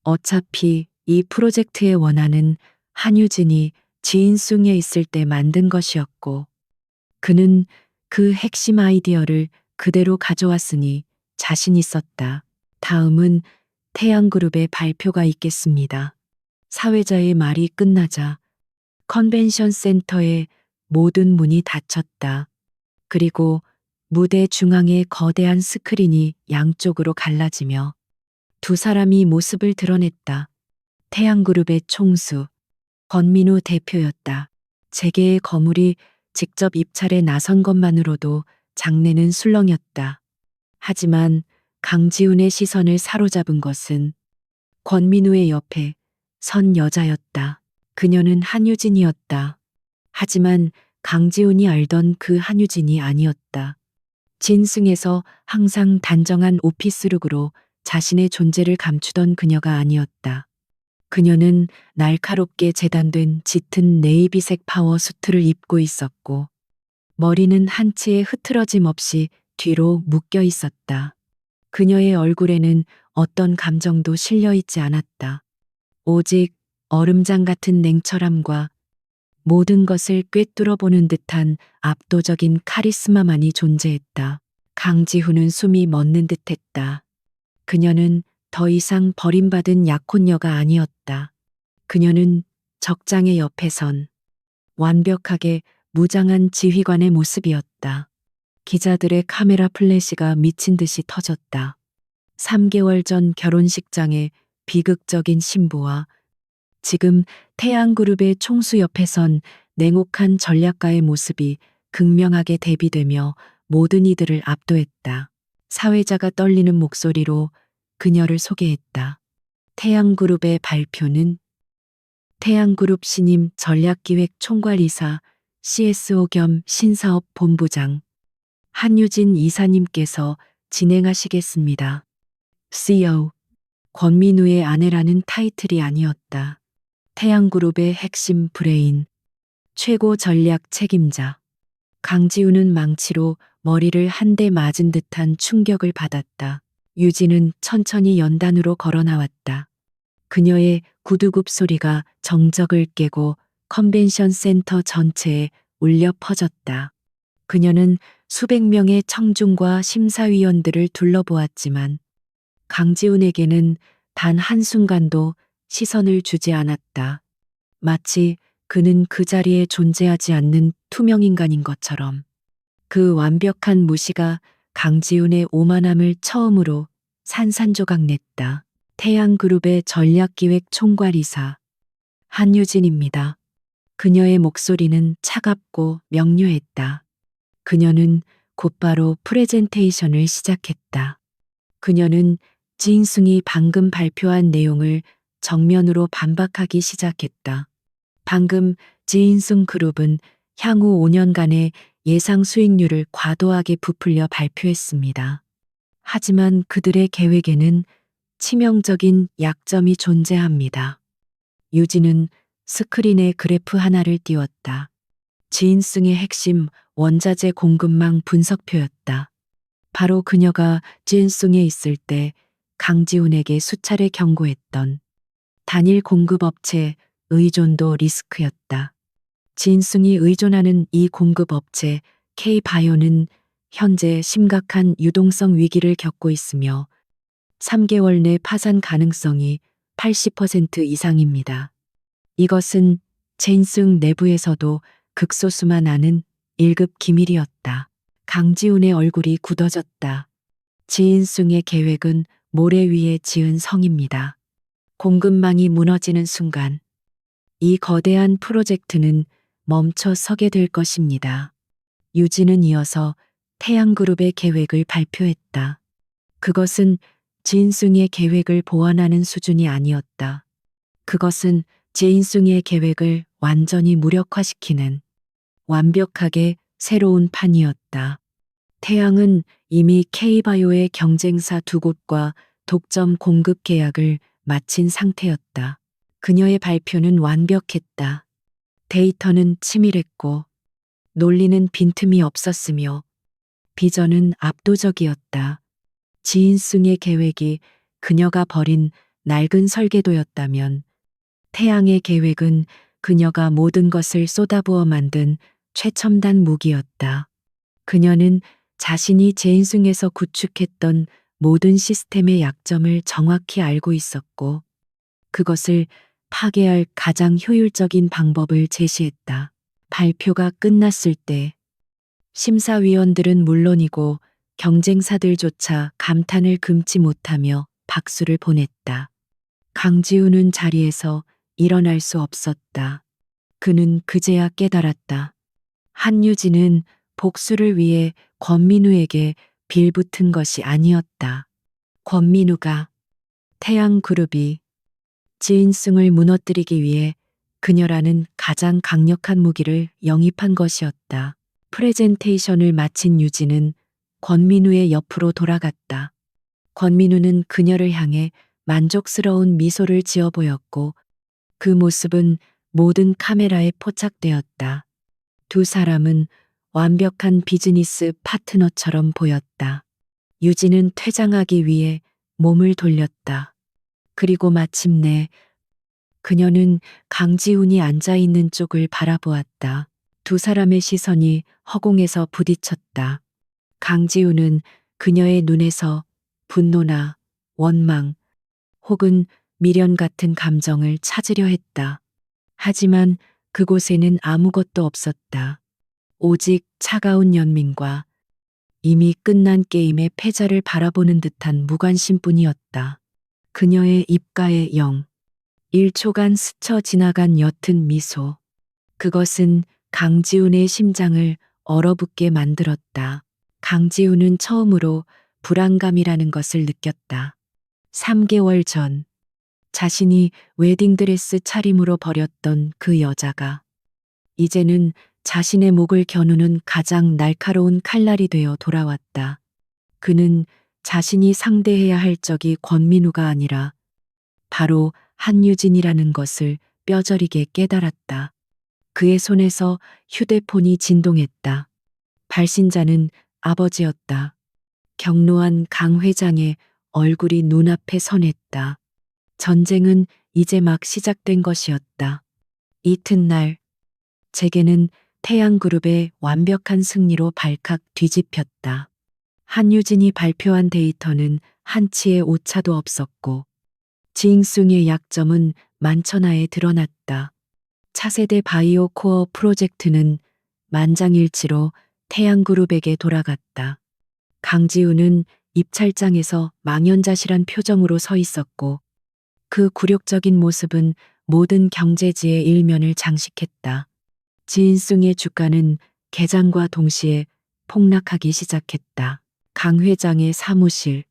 어차피 이 프로젝트의 원한은 한유진이 지인숭에 있을 때 만든 것이었고, 그는 그 핵심 아이디어를 그대로 가져왔으니 자신 있었다. 다음은 태양그룹의 발표가 있겠습니다. 사회자의 말이 끝나자 컨벤션 센터의 모든 문이 닫혔다. 그리고 무대 중앙의 거대한 스크린이 양쪽으로 갈라지며 두 사람이 모습을 드러냈다. 태양그룹의 총수, 권민우 대표였다. 재계의 거물이 직접 입찰에 나선 것만으로도 장내는 술렁였다. 하지만 강지훈의 시선을 사로잡은 것은 권민우의 옆에 선 여자였다. 그녀는 한유진이었다. 하지만 강지훈이 알던 그 한유진이 아니었다. 진승에서 항상 단정한 오피스룩으로 자신의 존재를 감추던 그녀가 아니었다. 그녀는 날카롭게 재단된 짙은 네이비색 파워 수트를 입고 있었고, 머리는 한치의 흐트러짐 없이 뒤로 묶여 있었다. 그녀의 얼굴에는 어떤 감정도 실려 있지 않았다. 오직 얼음장 같은 냉철함과 모든 것을 꿰뚫어 보는 듯한 압도적인 카리스마만이 존재했다. 강지훈은 숨이 멎는 듯했다. 그녀는 더 이상 버림받은 약혼녀가 아니었다. 그녀는 적장의 옆에 선 완벽하게 무장한 지휘관의 모습이었다. 기자들의 카메라 플래시가 미친 듯이 터졌다. 3개월 전 결혼식장의 비극적인 신부와 지금 태양그룹의 총수 옆에 선 냉혹한 전략가의 모습이 극명하게 대비되며 모든 이들을 압도했다. 사회자가 떨리는 목소리로 그녀를 소개했다. 태양그룹의 발표는 태양그룹 신임 전략기획 총괄이사 CSO 겸 신사업 본부장 한유진 이사님께서 진행하시겠습니다. CEO 권민우의 아내라는 타이틀이 아니었다. 태양그룹의 핵심 브레인, 최고 전략 책임자. 강지우는 망치로 머리를 한 대 맞은 듯한 충격을 받았다. 유진은 천천히 연단으로 걸어 나왔다. 그녀의 구두굽 소리가 정적을 깨고 컨벤션 센터 전체에 울려 퍼졌다. 그녀는 수백 명의 청중과 심사위원들을 둘러보았지만 강지훈에게는 단 한순간도 시선을 주지 않았다. 마치 그는 그 자리에 존재하지 않는 투명인간인 것처럼. 그 완벽한 무시가 강지훈의 오만함을 처음으로 산산조각 냈다. 태양그룹의 전략기획 총괄이사 한유진입니다. 그녀의 목소리는 차갑고 명료했다. 그녀는 곧바로 프레젠테이션을 시작했다. 그녀는 지인승이 방금 발표한 내용을 정면으로 반박하기 시작했다. 방금 지인승 그룹은 향후 5년간의 예상 수익률을 과도하게 부풀려 발표했습니다. 하지만 그들의 계획에는 치명적인 약점이 존재합니다. 유진은 스크린에 그래프 하나를 띄웠다. 지인승의 핵심 원자재 공급망 분석표였다. 바로 그녀가 지인승에 있을 때 강지훈에게 수차례 경고했던 단일 공급업체 의존도 리스크였다. 지인승이 의존하는 이 공급업체 K바이오는 현재 심각한 유동성 위기를 겪고 있으며 3개월 내 파산 가능성이 80% 이상입니다. 이것은 지인승 내부에서도 극소수만 아는 1급 기밀이었다. 강지훈의 얼굴이 굳어졌다. 지인승의 계획은 모래 위에 지은 성입니다. 공급망이 무너지는 순간 이 거대한 프로젝트는 멈춰 서게 될 것입니다. 유진은 이어서 태양그룹의 계획을 발표했다. 그것은 진숭이의 계획을 보완하는 수준이 아니었다. 그것은 진숭이의 계획을 완전히 무력화시키는 완벽하게 새로운 판이었다. 태양은 이미 K바이오의 경쟁사 두 곳과 독점 공급 계약을 마친 상태였다. 그녀의 발표는 완벽했다. 데이터는 치밀했고 논리는 빈틈이 없었으며 비전은 압도적이었다. 지인승의 계획이 그녀가 벌인 낡은 설계도였다면 태양의 계획은 그녀가 모든 것을 쏟아부어 만든 최첨단 무기였다. 그녀는 자신이 제인승에서 구축했던 모든 시스템의 약점을 정확히 알고 있었고 그것을 파괴할 가장 효율적인 방법을 제시했다. 발표가 끝났을 때 심사위원들은 물론이고 경쟁사들조차 감탄을 금치 못하며 박수를 보냈다. 강지우는 자리에서 일어날 수 없었다. 그는 그제야 깨달았다. 한유진은 복수를 위해 권민우에게 빌붙은 것이 아니었다. 권민우가 태양그룹이 지인승을 무너뜨리기 위해 그녀라는 가장 강력한 무기를 영입한 것이었다. 프레젠테이션을 마친 유진은 권민우의 옆으로 돌아갔다. 권민우는 그녀를 향해 만족스러운 미소를 지어 보였고 그 모습은 모든 카메라에 포착되었다. 두 사람은 완벽한 비즈니스 파트너처럼 보였다. 유진은 퇴장하기 위해 몸을 돌렸다. 그리고 마침내 그녀는 강지훈이 앉아 있는 쪽을 바라보았다. 두 사람의 시선이 허공에서 부딪혔다. 강지훈은 그녀의 눈에서 분노나 원망 혹은 미련 같은 감정을 찾으려 했다. 하지만 그곳에는 아무것도 없었다. 오직 차가운 연민과 이미 끝난 게임의 패자를 바라보는 듯한 무관심뿐이었다. 그녀의 입가에 1초간 스쳐 지나간 옅은 미소. 그것은 강지훈의 심장을 얼어붙게 만들었다. 강지훈은 처음으로 불안감이라는 것을 느꼈다. 3개월 전 자신이 웨딩드레스 차림으로 버렸던 그 여자가 이제는 자신의 목을 겨누는 가장 날카로운 칼날이 되어 돌아왔다. 그는 자신이 상대해야 할 적이 권민우가 아니라 바로 한유진이라는 것을 뼈저리게 깨달았다. 그의 손에서 휴대폰이 진동했다. 발신자는 아버지였다. 경로한 강 회장의 얼굴이 눈앞에 선했다. 전쟁은 이제 막 시작된 것이었다. 이튿날 재계는 태양그룹의 완벽한 승리로 발칵 뒤집혔다. 한유진이 발표한 데이터는 한치의 오차도 없었고 지잉숭의 약점은 만천하에 드러났다. 차세대 바이오 코어 프로젝트는 만장일치로 태양그룹에게 돌아갔다. 강지우는 입찰장에서 망연자실한 표정으로 서 있었고 그 굴욕적인 모습은 모든 경제지의 일면을 장식했다. 지인숭의 주가는 개장과 동시에 폭락하기 시작했다. 강 회장의 사무실,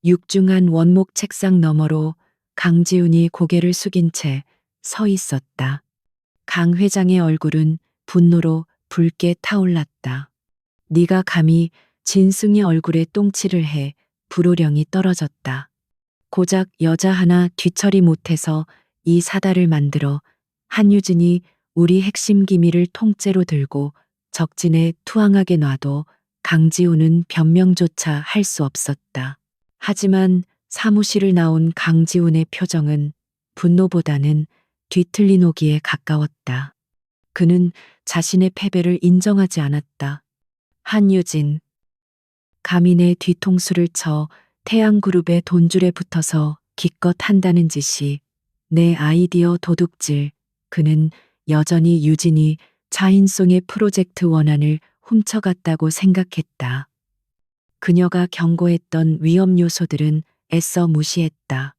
육중한 원목 책상 너머로 강지훈이 고개를 숙인 채 서 있었다. 강 회장의 얼굴은 분노로 붉게 타올랐다. 네가 감히 진승의 얼굴에 똥칠을 해 불호령이 떨어졌다. 고작 여자 하나 뒤처리 못해서 이 사달을 만들어 한유진이 우리 핵심 기밀을 통째로 들고 적진에 투항하게 놔도 강지훈은 변명조차 할 수 없었다. 하지만 사무실을 나온 강지훈의 표정은 분노보다는 뒤틀린 오기에 가까웠다. 그는 자신의 패배를 인정하지 않았다. 한유진, 감히 내 뒤통수를 쳐 태양그룹의 돈줄에 붙어서 기껏 한다는 짓이 내 아이디어 도둑질. 그는 여전히 유진이 자인송의 프로젝트 원안을 훔쳐갔다고 생각했다. 그녀가 경고했던 위험 요소들은 애써 무시했다.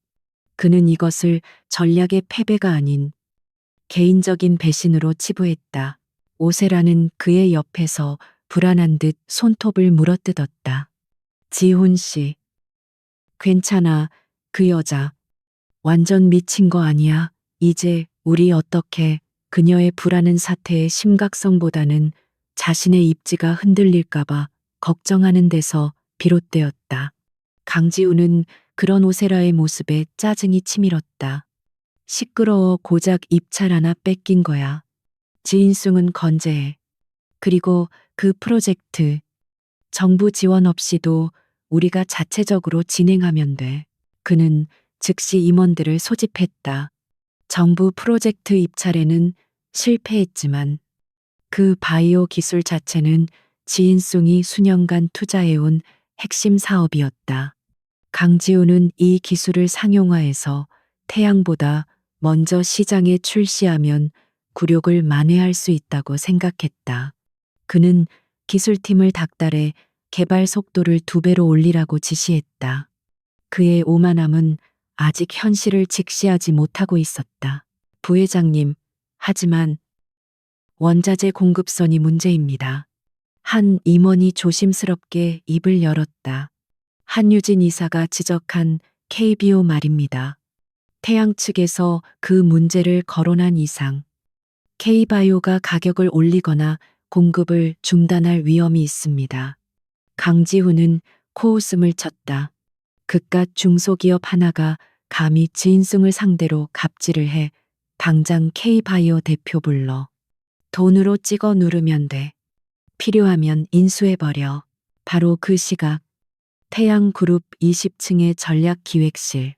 그는 이것을 전략의 패배가 아닌 개인적인 배신으로 치부했다. 오세라는 그의 옆에서 불안한 듯 손톱을 물어뜯었다. 지훈 씨. 괜찮아. 그 여자. 완전 미친 거 아니야. 이제 우리 어떻게 그녀의 불안한 사태의 심각성보다는 자신의 입지가 흔들릴까봐 걱정하는 데서 비롯되었다. 강지우는 그런 오세라의 모습에 짜증이 치밀었다. 시끄러워 고작 입찰 하나 뺏긴 거야. 지인승은 건재해. 그리고 그 프로젝트 정부 지원 없이도 우리가 자체적으로 진행하면 돼. 그는 즉시 임원들을 소집했다. 정부 프로젝트 입찰에는 실패했지만 그 바이오 기술 자체는 지인숭이 수년간 투자해온 핵심 사업이었다. 강지우는 이 기술을 상용화해서 태양보다 먼저 시장에 출시하면 굴욕을 만회할 수 있다고 생각했다. 그는 기술팀을 닥달해 개발 속도를 2배로 올리라고 지시했다. 그의 오만함은 아직 현실을 직시하지 못하고 있었다. 부회장님, 하지만 원자재 공급선이 문제입니다. 한 임원이 조심스럽게 입을 열었다. 한유진 이사가 지적한 KBO 말입니다. 태양 측에서 그 문제를 거론한 이상 K바이오가 가격을 올리거나 공급을 중단할 위험이 있습니다. 강지훈은 코웃음을 쳤다. 그깟 중소기업 하나가 감히 지인승을 상대로 갑질을 해 당장 K바이오 대표 불러 돈으로 찍어 누르면 돼. 필요하면 인수해버려. 바로 그 시각 태양그룹 20층의 전략기획실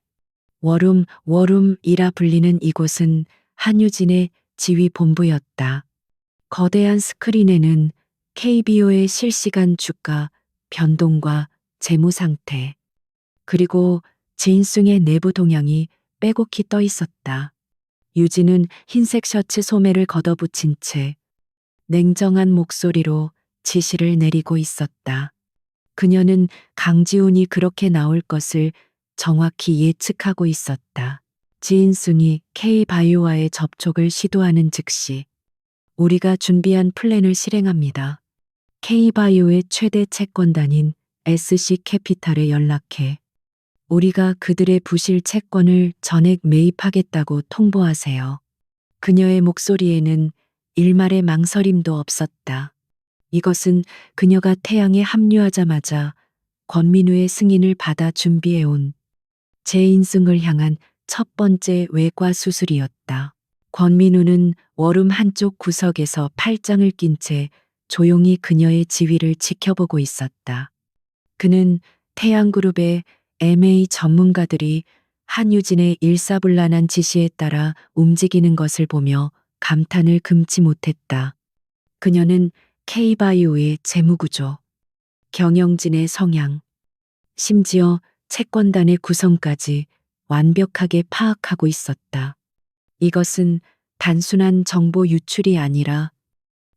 워룸이라 불리는 이곳은 한유진의 지휘본부였다. 거대한 스크린에는 KBO의 실시간 주가 변동과 재무 상태 그리고 지인승의 내부 동향이 빼곡히 떠 있었다. 유진은 흰색 셔츠 소매를 걷어붙인 채 냉정한 목소리로 지시를 내리고 있었다. 그녀는 강지훈이 그렇게 나올 것을 정확히 예측하고 있었다. 지인승이 K바이오와의 접촉을 시도하는 즉시 우리가 준비한 플랜을 실행합니다. K바이오의 최대 채권단인 SC캐피탈에 연락해 우리가 그들의 부실 채권을 전액 매입하겠다고 통보하세요. 그녀의 목소리에는 일말의 망설임도 없었다. 이것은 그녀가 태양에 합류하자마자 권민우의 승인을 받아 준비해온 재인승을 향한 첫 번째 외과 수술이었다. 권민우는 워룸 한쪽 구석에서 팔짱을 낀 채 조용히 그녀의 지휘를 지켜보고 있었다. 그는 태양그룹의 M&A 전문가들이 한유진의 일사불란한 지시에 따라 움직이는 것을 보며 감탄을 금치 못했다. 그녀는 K바이오의 재무구조, 경영진의 성향, 심지어 채권단의 구성까지 완벽하게 파악하고 있었다. 이것은 단순한 정보 유출이 아니라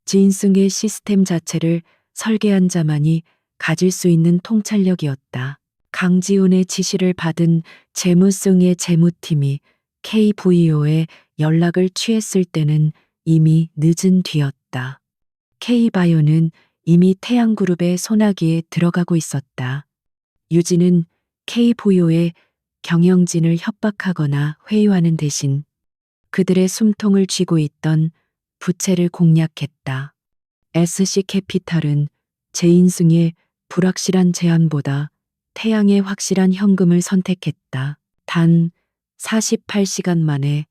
지인승의 시스템 자체를 설계한 자만이 가질 수 있는 통찰력이었다. 강지훈의 지시를 받은 재무승의 재무팀이 KVO에 연락을 취했을 때는 이미 늦은 뒤였다. K바이오는 이미 태양그룹의 소나기에 들어가고 있었다. 유진은 K보요의 경영진을 협박하거나 회유하는 대신 그들의 숨통을 쥐고 있던 부채를 공략했다. SC캐피탈은 재인승의 불확실한 제안보다 태양의 확실한 현금을 선택했다. 단 48시간 만에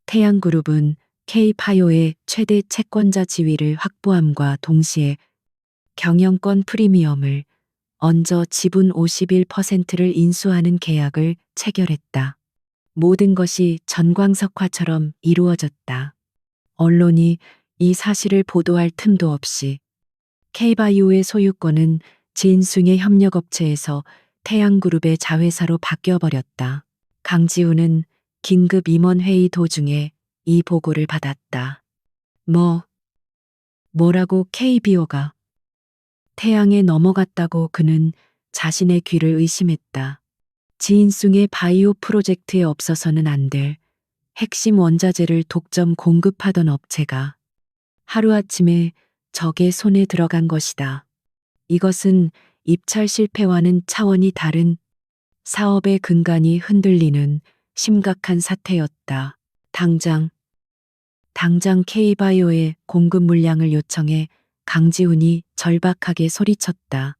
태양그룹은 K바이오의 최대 채권자 지위를 확보함과 동시에 경영권 프리미엄을 얹어 지분 51%를 인수하는 계약을 체결했다. 모든 것이 전광석화처럼 이루어졌다. 언론이 이 사실을 보도할 틈도 없이 K바이오의 소유권은 지인승의 협력업체에서 태양그룹의 자회사로 바뀌어버렸다. 강지훈은 긴급 임원회의 도중에 이 보고를 받았다. 뭐라고 KBO가 태양에 넘어갔다고 그는 자신의 귀를 의심했다. 지인승의 바이오 프로젝트에 없어서는 안 될 핵심 원자재를 독점 공급하던 업체가 하루아침에 적의 손에 들어간 것이다. 이것은 입찰 실패와는 차원이 다른 사업의 근간이 흔들리는 심각한 사태였다. 당장 K바이오의 공급 물량을 요청해 강지훈이 절박하게 소리쳤다.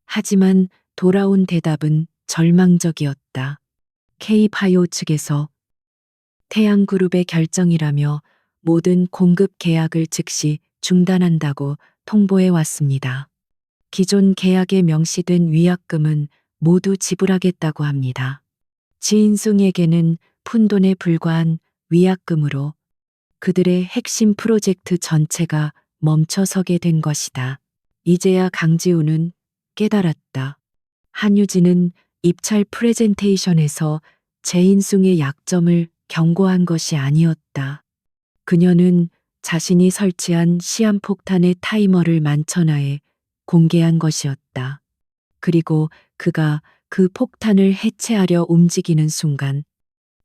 하지만 돌아온 대답은 절망적이었다. K바이오 측에서 태양그룹의 결정이라며 모든 공급 계약을 즉시 중단한다고 통보해 왔습니다. 기존 계약에 명시된 위약금은 모두 지불하겠다고 합니다. 지인승에게는 푼돈에 불과한 위약금으로 그들의 핵심 프로젝트 전체가 멈춰서게 된 것이다. 이제야 강지우는 깨달았다. 한유진은 입찰 프레젠테이션에서 제인숭의 약점을 경고한 것이 아니었다. 그녀는 자신이 설치한 시한폭탄의 타이머를 만천하에 공개한 것이었다. 그리고 그가 그 폭탄을 해체하려 움직이는 순간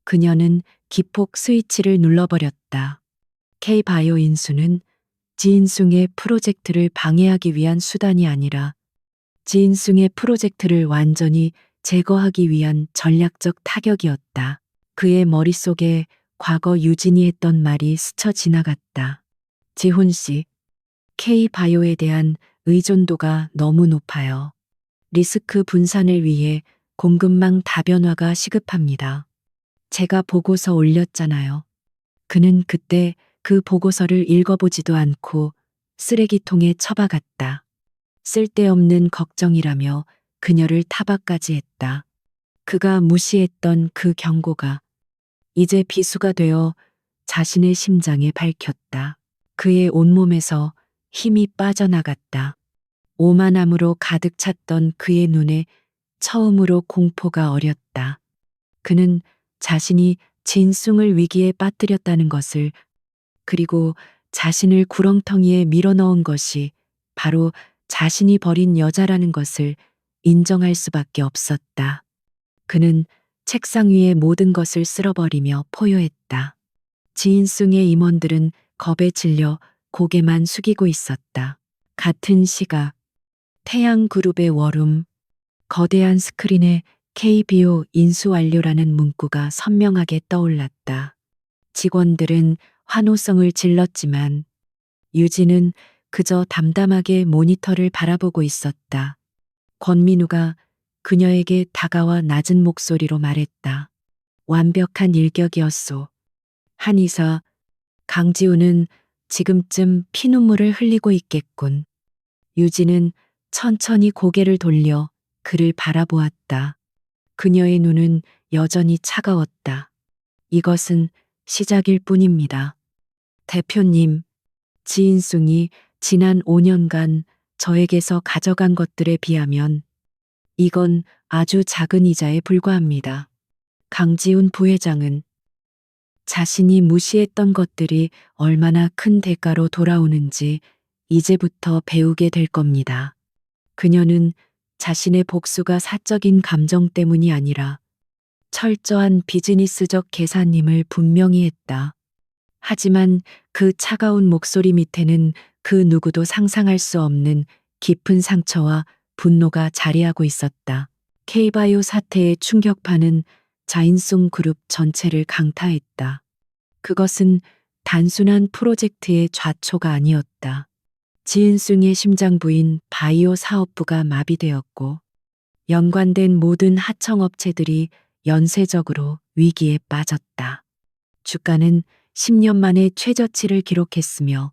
그녀는 기폭 스위치를 눌러버렸다. K바이오 인수는 지인숭의 프로젝트를 방해하기 위한 수단이 아니라 지인숭의 프로젝트를 완전히 제거하기 위한 전략적 타격이었다. 그의 머릿속에 과거 유진이 했던 말이 스쳐 지나갔다. 지훈 씨, K바이오에 대한 의존도가 너무 높아요. 리스크 분산을 위해 공급망 다변화가 시급합니다. 제가 보고서 올렸잖아요. 그는 그때 그 보고서를 읽어보지도 않고 쓰레기통에 처박았다. 쓸데없는 걱정이라며 그녀를 타박까지 했다. 그가 무시했던 그 경고가 이제 비수가 되어 자신의 심장에 밝혔다. 그의 온몸에서 힘이 빠져나갔다. 오만함으로 가득 찼던 그의 눈에 처음으로 공포가 어렸다. 그는 자신이 진숭을 위기에 빠뜨렸다는 것을, 그리고 자신을 구렁텅이에 밀어넣은 것이 바로 자신이 버린 여자라는 것을 인정할 수밖에 없었다. 그는 책상 위의 모든 것을 쓸어버리며 포효했다. 지인숭의 임원들은 겁에 질려 고개만 숙이고 있었다. 같은 시각 태양그룹의 워룸, 거대한 스크린에 KBO 인수 완료라는 문구가 선명하게 떠올랐다. 직원들은 환호성을 질렀지만 유진은 그저 담담하게 모니터를 바라보고 있었다. 권민우가 그녀에게 다가와 낮은 목소리로 말했다. 완벽한 일격이었소. 한의사, 강지우는 지금쯤 피눈물을 흘리고 있겠군. 유진은 천천히 고개를 돌려 그를 바라보았다. 그녀의 눈은 여전히 차가웠다. 이것은 시작일 뿐입니다. 대표님, 지인숭이 지난 5년간 저에게서 가져간 것들에 비하면 이건 아주 작은 이자에 불과합니다. 강지훈 부회장은 자신이 무시했던 것들이 얼마나 큰 대가로 돌아오는지 이제부터 배우게 될 겁니다. 그녀는 자신의 복수가 사적인 감정 때문이 아니라 철저한 비즈니스적 계산임을 분명히 했다. 하지만 그 차가운 목소리 밑에는 그 누구도 상상할 수 없는 깊은 상처와 분노가 자리하고 있었다. K바이오 사태의 충격파는 자인숭 그룹 전체를 강타했다. 그것은 단순한 프로젝트의 좌초가 아니었다. 지은숭의 심장부인 바이오 사업부가 마비되었고 연관된 모든 하청업체들이 연쇄적으로 위기에 빠졌다. 주가는 10년 만에 최저치를 기록했으며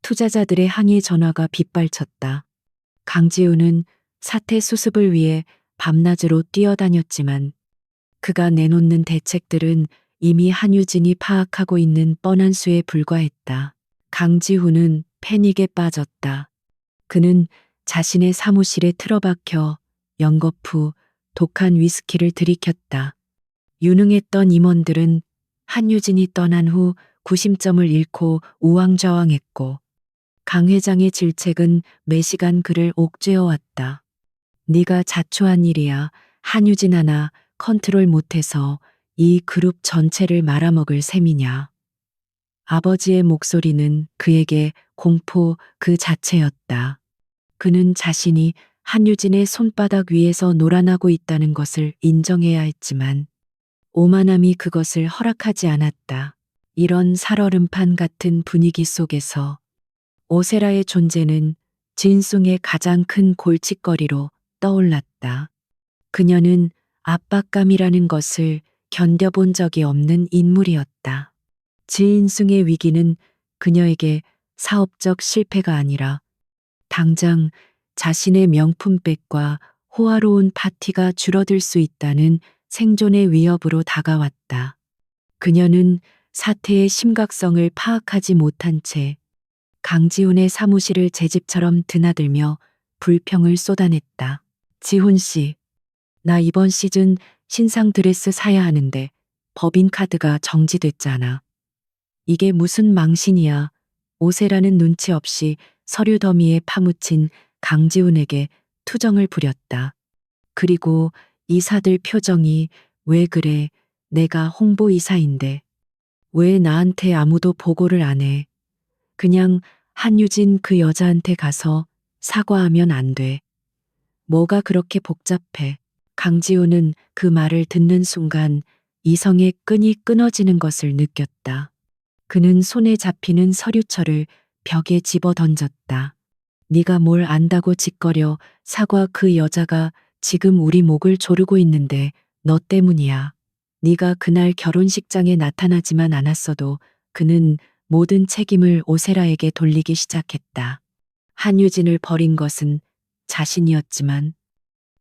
투자자들의 항의 전화가 빗발쳤다. 강지우는 사태 수습을 위해 밤낮으로 뛰어다녔지만 그가 내놓는 대책들은 이미 한유진이 파악하고 있는 뻔한 수에 불과했다. 강지훈은 패닉에 빠졌다. 그는 자신의 사무실에 틀어박혀 연거푸 독한 위스키를 들이켰다. 유능했던 임원들은 한유진이 떠난 후 구심점을 잃고 우왕좌왕했고 강 회장의 질책은 매시간 그를 옥죄어왔다. 네가 자초한 일이야. 한유진 하나 컨트롤 못해서 이 그룹 전체를 말아먹을 셈이냐. 아버지의 목소리는 그에게 공포 그 자체였다. 그는 자신이 한유진의 손바닥 위에서 놀아나고 있다는 것을 인정해야 했지만 오만함이 그것을 허락하지 않았다. 이런 살얼음판 같은 분위기 속에서 오세라의 존재는 진숭의 가장 큰 골칫거리로 떠올랐다. 그녀는 압박감이라는 것을 견뎌본 적이 없는 인물이었다. 진숭의 위기는 그녀에게 사업적 실패가 아니라 당장 자신의 명품백과 호화로운 파티가 줄어들 수 있다는 생존의 위협으로 다가왔다. 그녀는 사태의 심각성을 파악하지 못한 채 강지훈의 사무실을 제 집처럼 드나들며 불평을 쏟아냈다. 지훈 씨, 나 이번 시즌 신상 드레스 사야 하는데 법인카드가 정지됐잖아. 이게 무슨 망신이야. 오세라는 눈치 없이 서류 더미에 파묻힌 강지훈에게 투정을 부렸다. 그리고 이사들 표정이 왜 그래? 내가 홍보이사인데. 왜 나한테 아무도 보고를 안 해? 그냥 한유진 그 여자한테 가서 사과하면 안 돼. 뭐가 그렇게 복잡해? 강지훈은 그 말을 듣는 순간 이성의 끈이 끊어지는 것을 느꼈다. 그는 손에 잡히는 서류철을 벽에 집어 던졌다. 네가 뭘 안다고 짓거려. 사과. 그 여자가 지금 우리 목을 조르고 있는데 너 때문이야. 네가 그날 결혼식장에 나타나지만 않았어도 그는 모든 책임을 오세라에게 돌리기 시작했다. 한유진을 버린 것은 자신이었지만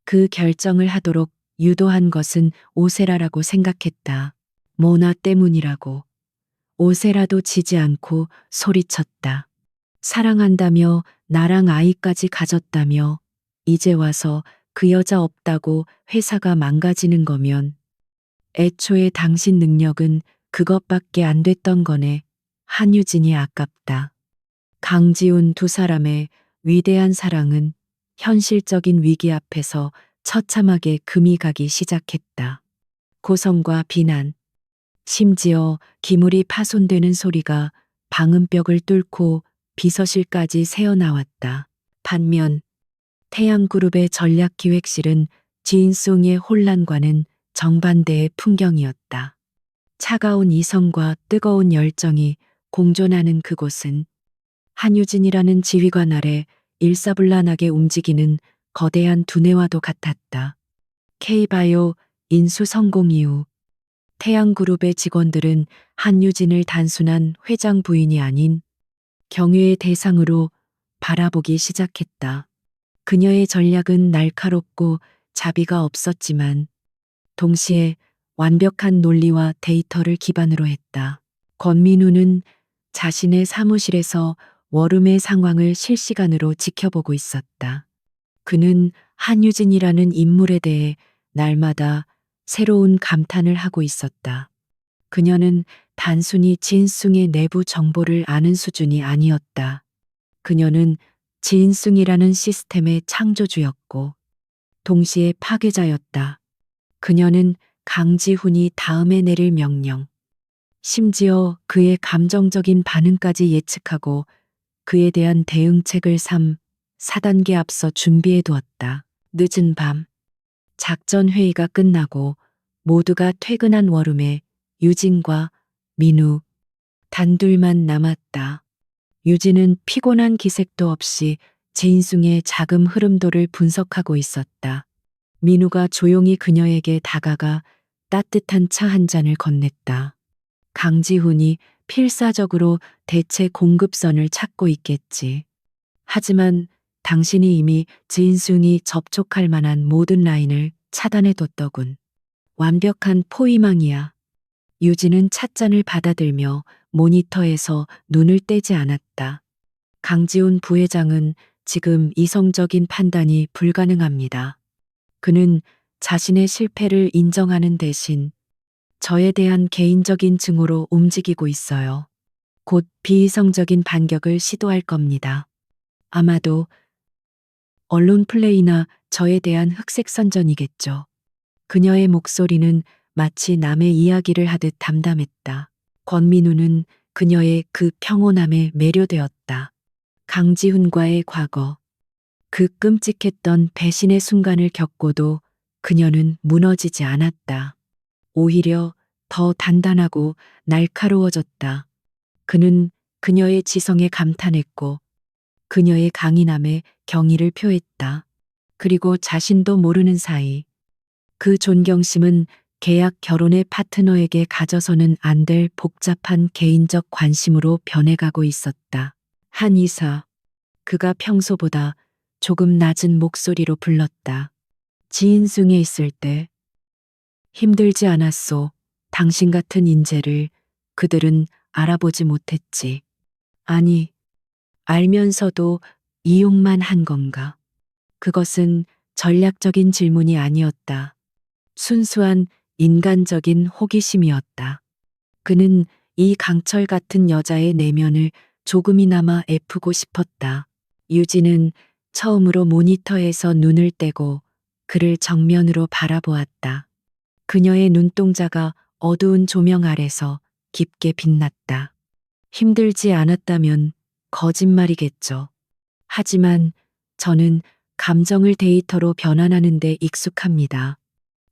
그 결정을 하도록 유도한 것은 오세라라고 생각했다. 모나 때문이라고. 오세라도 지지 않고 소리쳤다. 사랑한다며 나랑 아이까지 가졌다며 이제 와서 그 여자 없다고 회사가 망가지는 거면 애초에 당신 능력은 그것밖에 안 됐던 거네. 한유진이 아깝다. 강지훈 두 사람의 위대한 사랑은 현실적인 위기 앞에서 처참하게 금이 가기 시작했다. 고성과 비난, 심지어 기물이 파손되는 소리가 방음벽을 뚫고 비서실까지 새어나왔다. 반면 태양그룹의 전략기획실은 지인송의 혼란과는 정반대의 풍경이었다. 차가운 이성과 뜨거운 열정이 공존하는 그곳은 한유진이라는 지휘관 아래 일사불란하게 움직이는 거대한 두뇌와도 같았다. K바이오 인수 성공 이후 태양그룹의 직원들은 한유진을 단순한 회장 부인이 아닌 경외의 대상으로 바라보기 시작했다. 그녀의 전략은 날카롭고 자비가 없었지만 동시에 완벽한 논리와 데이터를 기반으로 했다. 권민우는 자신의 사무실에서 워룸의 상황을 실시간으로 지켜보고 있었다. 그는 한유진이라는 인물에 대해 날마다 새로운 감탄을 하고 있었다. 그녀는 단순히 진숭의 내부 정보를 아는 수준이 아니었다. 그녀는 진숭이라는 시스템의 창조주였고 동시에 파괴자였다. 그녀는 강지훈이 다음에 내릴 명령, 심지어 그의 감정적인 반응까지 예측하고 그에 대한 대응책을 4단계 앞서 준비해 두었다. 늦은 밤, 작전 회의가 끝나고 모두가 퇴근한 워룸에 유진과 민우 단둘만 남았다. 유진은 피곤한 기색도 없이 제인숭의 자금 흐름도를 분석하고 있었다. 민우가 조용히 그녀에게 다가가 따뜻한 차 한 잔을 건넸다. 강지훈이 필사적으로 대체 공급선을 찾고 있겠지. 하지만 당신이 이미 진숭이 접촉할 만한 모든 라인을 차단해 뒀더군. 완벽한 포위망이야. 유진은 찻잔을 받아들며 모니터에서 눈을 떼지 않았다. 강지훈 부회장은 지금 이성적인 판단이 불가능합니다. 그는 자신의 실패를 인정하는 대신 저에 대한 개인적인 증오로 움직이고 있어요. 곧 비이성적인 반격을 시도할 겁니다. 아마도 언론 플레이나 저에 대한 흑색 선전이겠죠. 그녀의 목소리는 마치 남의 이야기를 하듯 담담했다. 권민우는 그녀의 그 평온함에 매료되었다. 강지훈과의 과거, 그 끔찍했던 배신의 순간을 겪고도 그녀는 무너지지 않았다. 오히려 더 단단하고 날카로워졌다. 그는 그녀의 지성에 감탄했고 그녀의 강인함에 경의를 표했다. 그리고 자신도 모르는 사이 그 존경심은 계약 결혼의 파트너에게 가져서는 안 될 복잡한 개인적 관심으로 변해가고 있었다. 한 이사, 그가 평소보다 조금 낮은 목소리로 불렀다. 지인승에 있을 때 힘들지 않았소. 당신 같은 인재를 그들은 알아보지 못했지. 아니, 알면서도 이용만 한 건가? 그것은 전략적인 질문이 아니었다. 순수한 인간적인 호기심이었다. 그는 이 강철 같은 여자의 내면을 조금이나마 애프고 싶었다. 유진은 처음으로 모니터에서 눈을 떼고 그를 정면으로 바라보았다. 그녀의 눈동자가 어두운 조명 아래서 깊게 빛났다. 힘들지 않았다면 거짓말이겠죠. 하지만 저는 감정을 데이터로 변환하는 데 익숙합니다.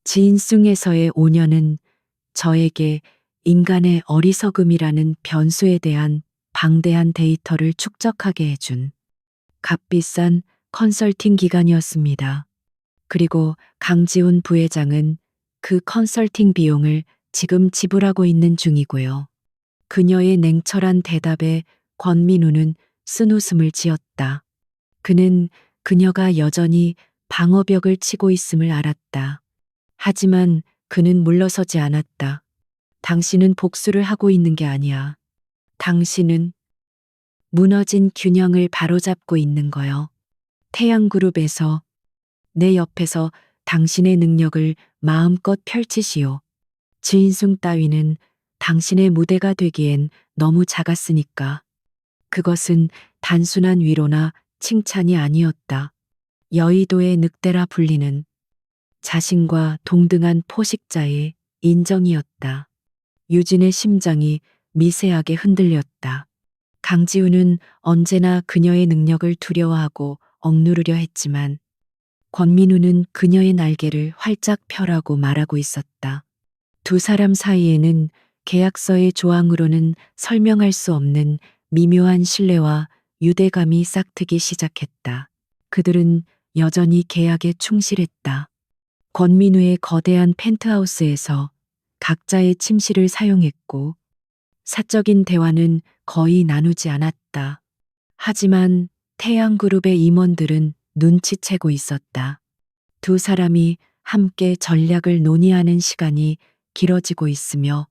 지인숭에서의 5년은 저에게 인간의 어리석음이라는 변수에 대한 방대한 데이터를 축적하게 해준 값비싼 컨설팅 기간이었습니다. 그리고 강지훈 부회장은 그 컨설팅 비용을 지금 지불하고 있는 중이고요. 그녀의 냉철한 대답에 권민우는 쓴웃음을 지었다. 그는 그녀가 여전히 방어벽을 치고 있음을 알았다. 하지만 그는 물러서지 않았다. 당신은 복수를 하고 있는 게 아니야. 당신은 무너진 균형을 바로잡고 있는 거요. 태양그룹에서 내 옆에서 당신의 능력을 마음껏 펼치시오. 지인숭 따위는 당신의 무대가 되기엔 너무 작았으니까. 그것은 단순한 위로나 칭찬이 아니었다. 여의도의 늑대라 불리는 자신과 동등한 포식자의 인정이었다. 유진의 심장이 미세하게 흔들렸다. 강지우는 언제나 그녀의 능력을 두려워하고 억누르려 했지만 권민우는 그녀의 날개를 활짝 펴라고 말하고 있었다. 두 사람 사이에는 계약서의 조항으로는 설명할 수 없는 미묘한 신뢰와 유대감이 싹트기 시작했다. 그들은 여전히 계약에 충실했다. 권민우의 거대한 펜트하우스에서 각자의 침실을 사용했고 사적인 대화는 거의 나누지 않았다. 하지만 태양그룹의 임원들은 눈치채고 있었다. 두 사람이 함께 전략을 논의하는 시간이 길어지고 있으며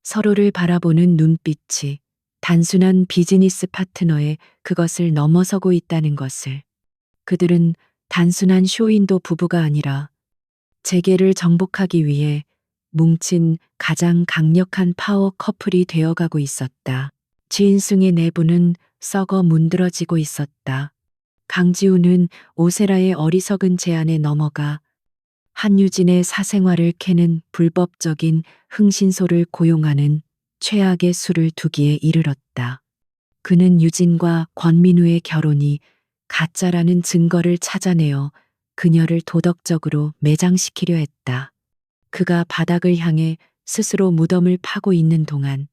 서로를 바라보는 눈빛이 단순한 비즈니스 파트너의 그것을 넘어서고 있다는 것을 그들은 단순한 쇼윈도 부부가 아니라 재계를 정복하기 위해 뭉친 가장 강력한 파워 커플이 되어가고 있었다. 지인승의 내부는 썩어 문드러지고 있었다. 강지우는 오세라의 어리석은 제안에 넘어가 한유진의 사생활을 캐는 불법적인 흥신소를 고용하는 최악의 수를 두기에 이르렀다. 그는 유진과 권민우의 결혼이 가짜라는 증거를 찾아내어 그녀를 도덕적으로 매장시키려 했다. 그가 바닥을 향해 스스로 무덤을 파고 있는 동안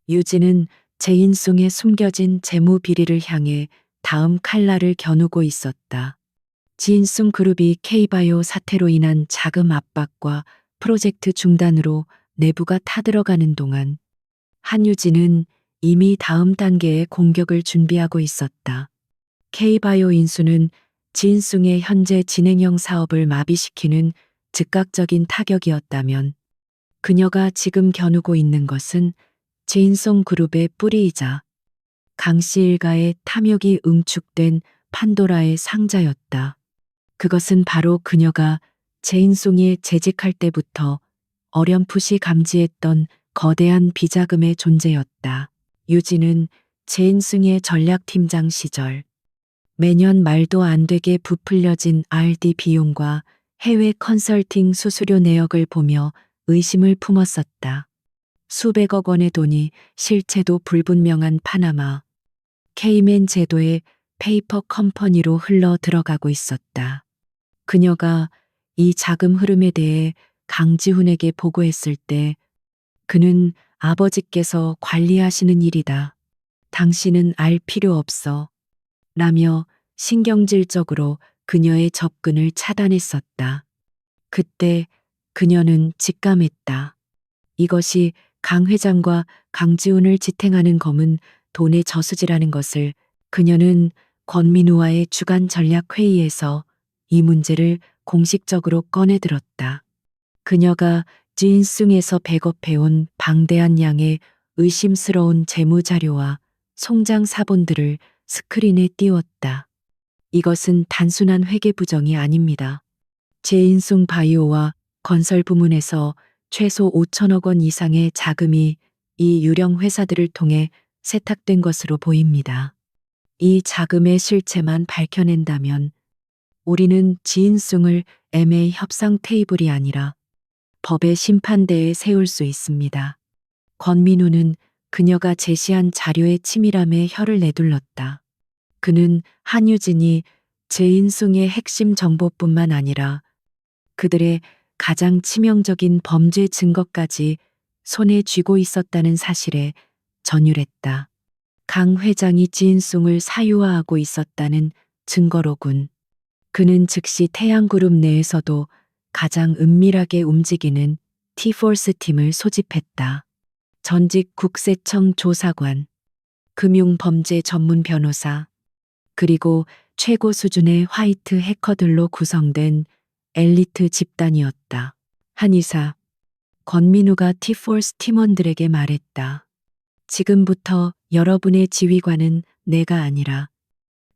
유진은 제인송에 숨겨진 재무 비리를 향해 다음 칼날을 겨누고 있었다. 지인숭 그룹이 K바이오 사태로 인한 자금 압박과 프로젝트 중단으로 내부가 타들어가는 동안 한유진은 이미 다음 단계의 공격을 준비하고 있었다. K바이오 인수는 지인숭의 현재 진행형 사업을 마비시키는 즉각적인 타격이었다면 그녀가 지금 겨누고 있는 것은 제인송 그룹의 뿌리이자 강씨 일가의 탐욕이 응축된 판도라의 상자였다. 그것은 바로 그녀가 제인송이에 재직할 때부터 어렴풋이 감지했던 거대한 비자금의 존재였다. 유진은 제인숭의 전략팀장 시절 매년 말도 안 되게 부풀려진 R&D 비용과 해외 컨설팅 수수료 내역을 보며 의심을 품었었다. 수백억 원의 돈이 실체도 불분명한 파나마, 케이맨 제도의 페이퍼 컴퍼니로 흘러 들어가고 있었다. 그녀가 이 자금 흐름에 대해 강지훈에게 보고했을 때 그는 아버지께서 관리하시는 일이다. 당신은 알 필요 없어. 라며 신경질적으로 그녀의 접근을 차단했었다. 그때 그녀는 직감했다. 이것이 강 회장과 강지훈을 지탱하는 검은 돈의 저수지라는 것을. 그녀는 권민우와의 주간 전략 회의에서 이 문제를 공식적으로 꺼내들었다. 그녀가 지인숭에서 백업해온 방대한 양의 의심스러운 재무자료와 송장 사본들을 스크린에 띄웠다. 이것은 단순한 회계 부정이 아닙니다. 제인숭 바이오와 건설 부문에서 최소 5천억 원 이상의 자금이 이 유령 회사들을 통해 세탁된 것으로 보입니다. 이 자금의 실체만 밝혀낸다면 우리는 지인숭을 MA 협상 테이블이 아니라 법의 심판대에 세울 수 있습니다. 권민우는 그녀가 제시한 자료의 치밀함에 혀를 내둘렀다. 그는 한유진이 제인숭의 핵심 정보뿐만 아니라 그들의 가장 치명적인 범죄 증거까지 손에 쥐고 있었다는 사실에 전율했다. 강 회장이 지인숭을 사유화하고 있었다는 증거로군. 그는 즉시 태양그룹 내에서도 가장 은밀하게 움직이는 T-포스 팀을 소집했다. 전직 국세청 조사관, 금융범죄 전문 변호사, 그리고 최고 수준의 화이트 해커들로 구성된 엘리트 집단이었다. 한의사, 권민우가 T-포스 팀원들에게 말했다. 지금부터 여러분의 지휘관은 내가 아니라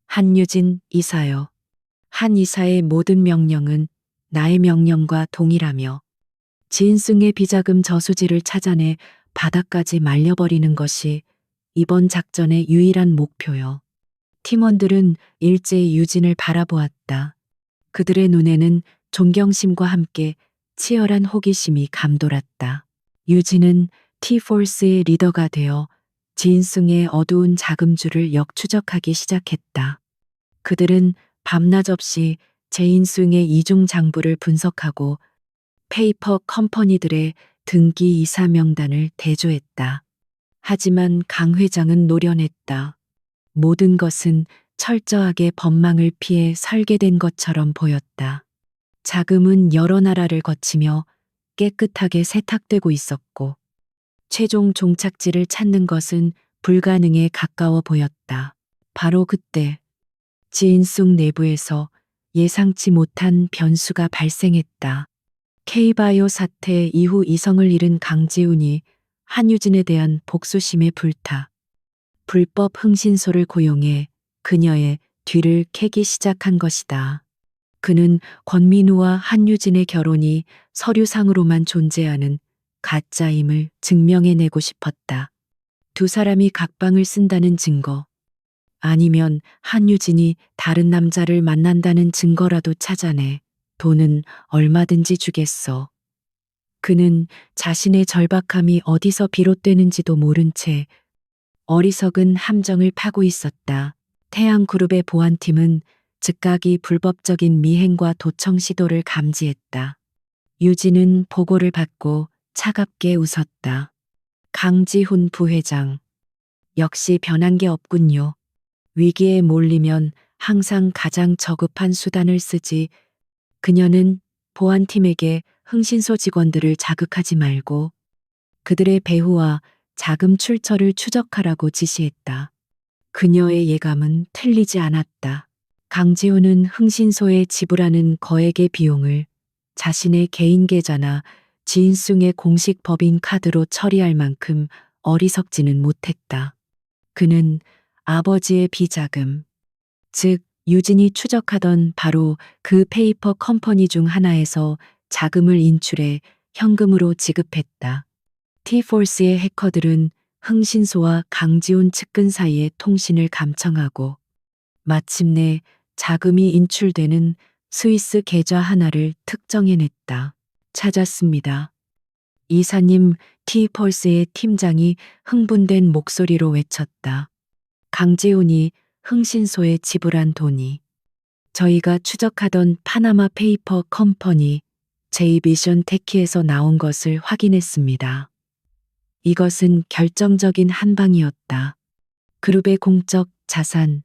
한유진 이사요. 한 이사의 모든 명령은 나의 명령과 동일하며 지인승의 비자금 저수지를 찾아내 바닥까지 말려버리는 것이 이번 작전의 유일한 목표요. 팀원들은 일제히 유진을 바라보았다. 그들의 눈에는 존경심과 함께 치열한 호기심이 감돌았다. 유진은 T-포스의 리더가 되어 지인승의 어두운 자금줄을 역추적하기 시작했다. 그들은 밤낮 없이 제인숭의 이중 장부를 분석하고 페이퍼 컴퍼니들의 등기 이사 명단을 대조했다. 하지만 강 회장은 노련했다. 모든 것은 철저하게 법망을 피해 설계된 것처럼 보였다. 자금은 여러 나라를 거치며 깨끗하게 세탁되고 있었고 최종 종착지를 찾는 것은 불가능에 가까워 보였다. 바로 그때 지인숭 내부에서 예상치 못한 변수가 발생했다. K바이오 사태 이후 이성을 잃은 강지훈이 한유진에 대한 복수심에 불타 불법 흥신소를 고용해 그녀의 뒤를 캐기 시작한 것이다. 그는 권민우와 한유진의 결혼이 서류상으로만 존재하는 가짜임을 증명해내고 싶었다. 두 사람이 각방을 쓴다는 증거, 아니면 한유진이 다른 남자를 만난다는 증거라도 찾아내 돈은 얼마든지 주겠어. 그는 자신의 절박함이 어디서 비롯되는지도 모른 채 어리석은 함정을 파고 있었다. 태양그룹의 보안팀은 즉각 이 불법적인 미행과 도청 시도를 감지했다. 유진은 보고를 받고 차갑게 웃었다. 강지훈 부회장, 역시 변한 게 없군요. 위기에 몰리면 항상 가장 저급한 수단을 쓰지. 그녀는 보안팀에게 흥신소 직원들을 자극하지 말고 그들의 배후와 자금 출처를 추적하라고 지시했다. 그녀의 예감은 틀리지 않았다. 강지훈은 흥신소에 지불하는 거액의 비용을 자신의 개인 계좌나 지인숭의 공식 법인 카드로 처리할 만큼 어리석지는 못했다. 그는 아버지의 비자금, 즉 유진이 추적하던 바로 그 페이퍼 컴퍼니 중 하나에서 자금을 인출해 현금으로 지급했다. T-포스의 해커들은 흥신소와 강지훈 측근 사이의 통신을 감청하고 마침내 자금이 인출되는 스위스 계좌 하나를 특정해냈다. 찾았습니다. 이사님, T펄스의 팀장이 흥분된 목소리로 외쳤다. 강재훈이 흥신소에 지불한 돈이 저희가 추적하던 파나마 페이퍼 컴퍼니 제이비션 테키에서 나온 것을 확인했습니다. 이것은 결정적인 한방이었다. 그룹의 공적 자산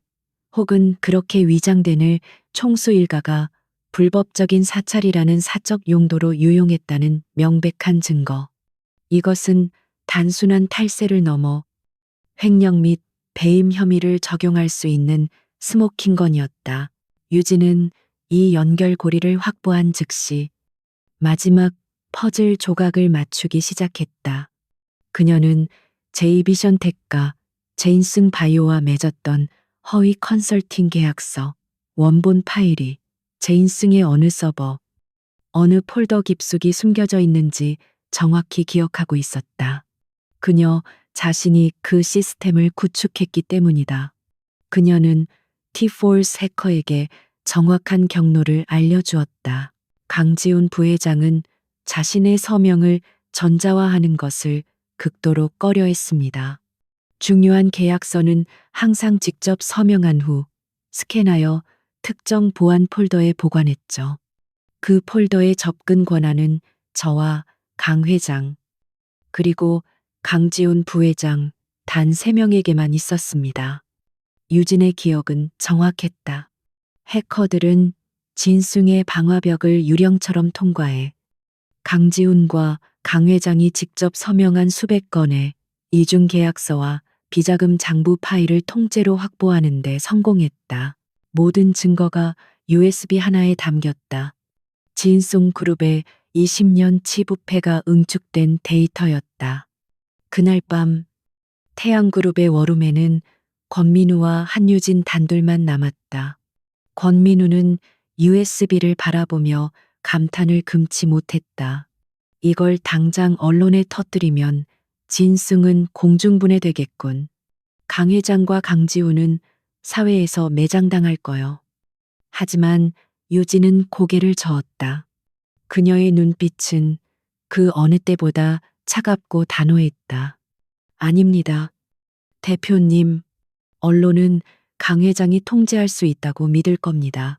혹은 그렇게 위장된을 총수 일가가 불법적인 사찰이라는 사적 용도로 유용했다는 명백한 증거. 이것은 단순한 탈세를 넘어 횡령 및 배임 혐의를 적용할 수 있는 스모킹건이었다. 유진은 이 연결고리를 확보한 즉시 마지막 퍼즐 조각을 맞추기 시작했다. 그녀는 제이비션 텍과 제인슨 바이오와 맺었던 허위 컨설팅 계약서, 원본 파일이 제인슨의 어느 서버, 어느 폴더 깊숙이 숨겨져 있는지 정확히 기억하고 있었다. 그녀 자신이 그 시스템을 구축했기 때문이다. 그녀는 T-Force 해커에게 정확한 경로를 알려주었다. 강지훈 부회장은 자신의 서명을 전자화하는 것을 극도로 꺼려했습니다. 중요한 계약서는 항상 직접 서명한 후 스캔하여 특정 보안 폴더에 보관했죠. 그 폴더의 접근 권한은 저와 강 회장, 그리고 강지훈 부회장 단 3명에게만 있었습니다. 유진의 기억은 정확했다. 해커들은 진숭의 방화벽을 유령처럼 통과해 강지훈과 강 회장이 직접 서명한 수백 건의 이중 계약서와 비자금 장부 파일을 통째로 확보하는 데 성공했다. 모든 증거가 USB 하나에 담겼다. 진송 그룹의 20년 치 부패가 응축된 데이터였다. 그날 밤 태양그룹의 워룸에는 권민우와 한유진 단둘만 남았다. 권민우는 USB를 바라보며 감탄을 금치 못했다. 이걸 당장 언론에 터뜨리면 진승은 공중분해되겠군. 강 회장과 강지훈은 사회에서 매장당할 거요. 하지만 유진은 고개를 저었다. 그녀의 눈빛은 그 어느 때보다 차갑고 단호했다. 아닙니다. 대표님, 언론은 강 회장이 통제할 수 있다고 믿을 겁니다.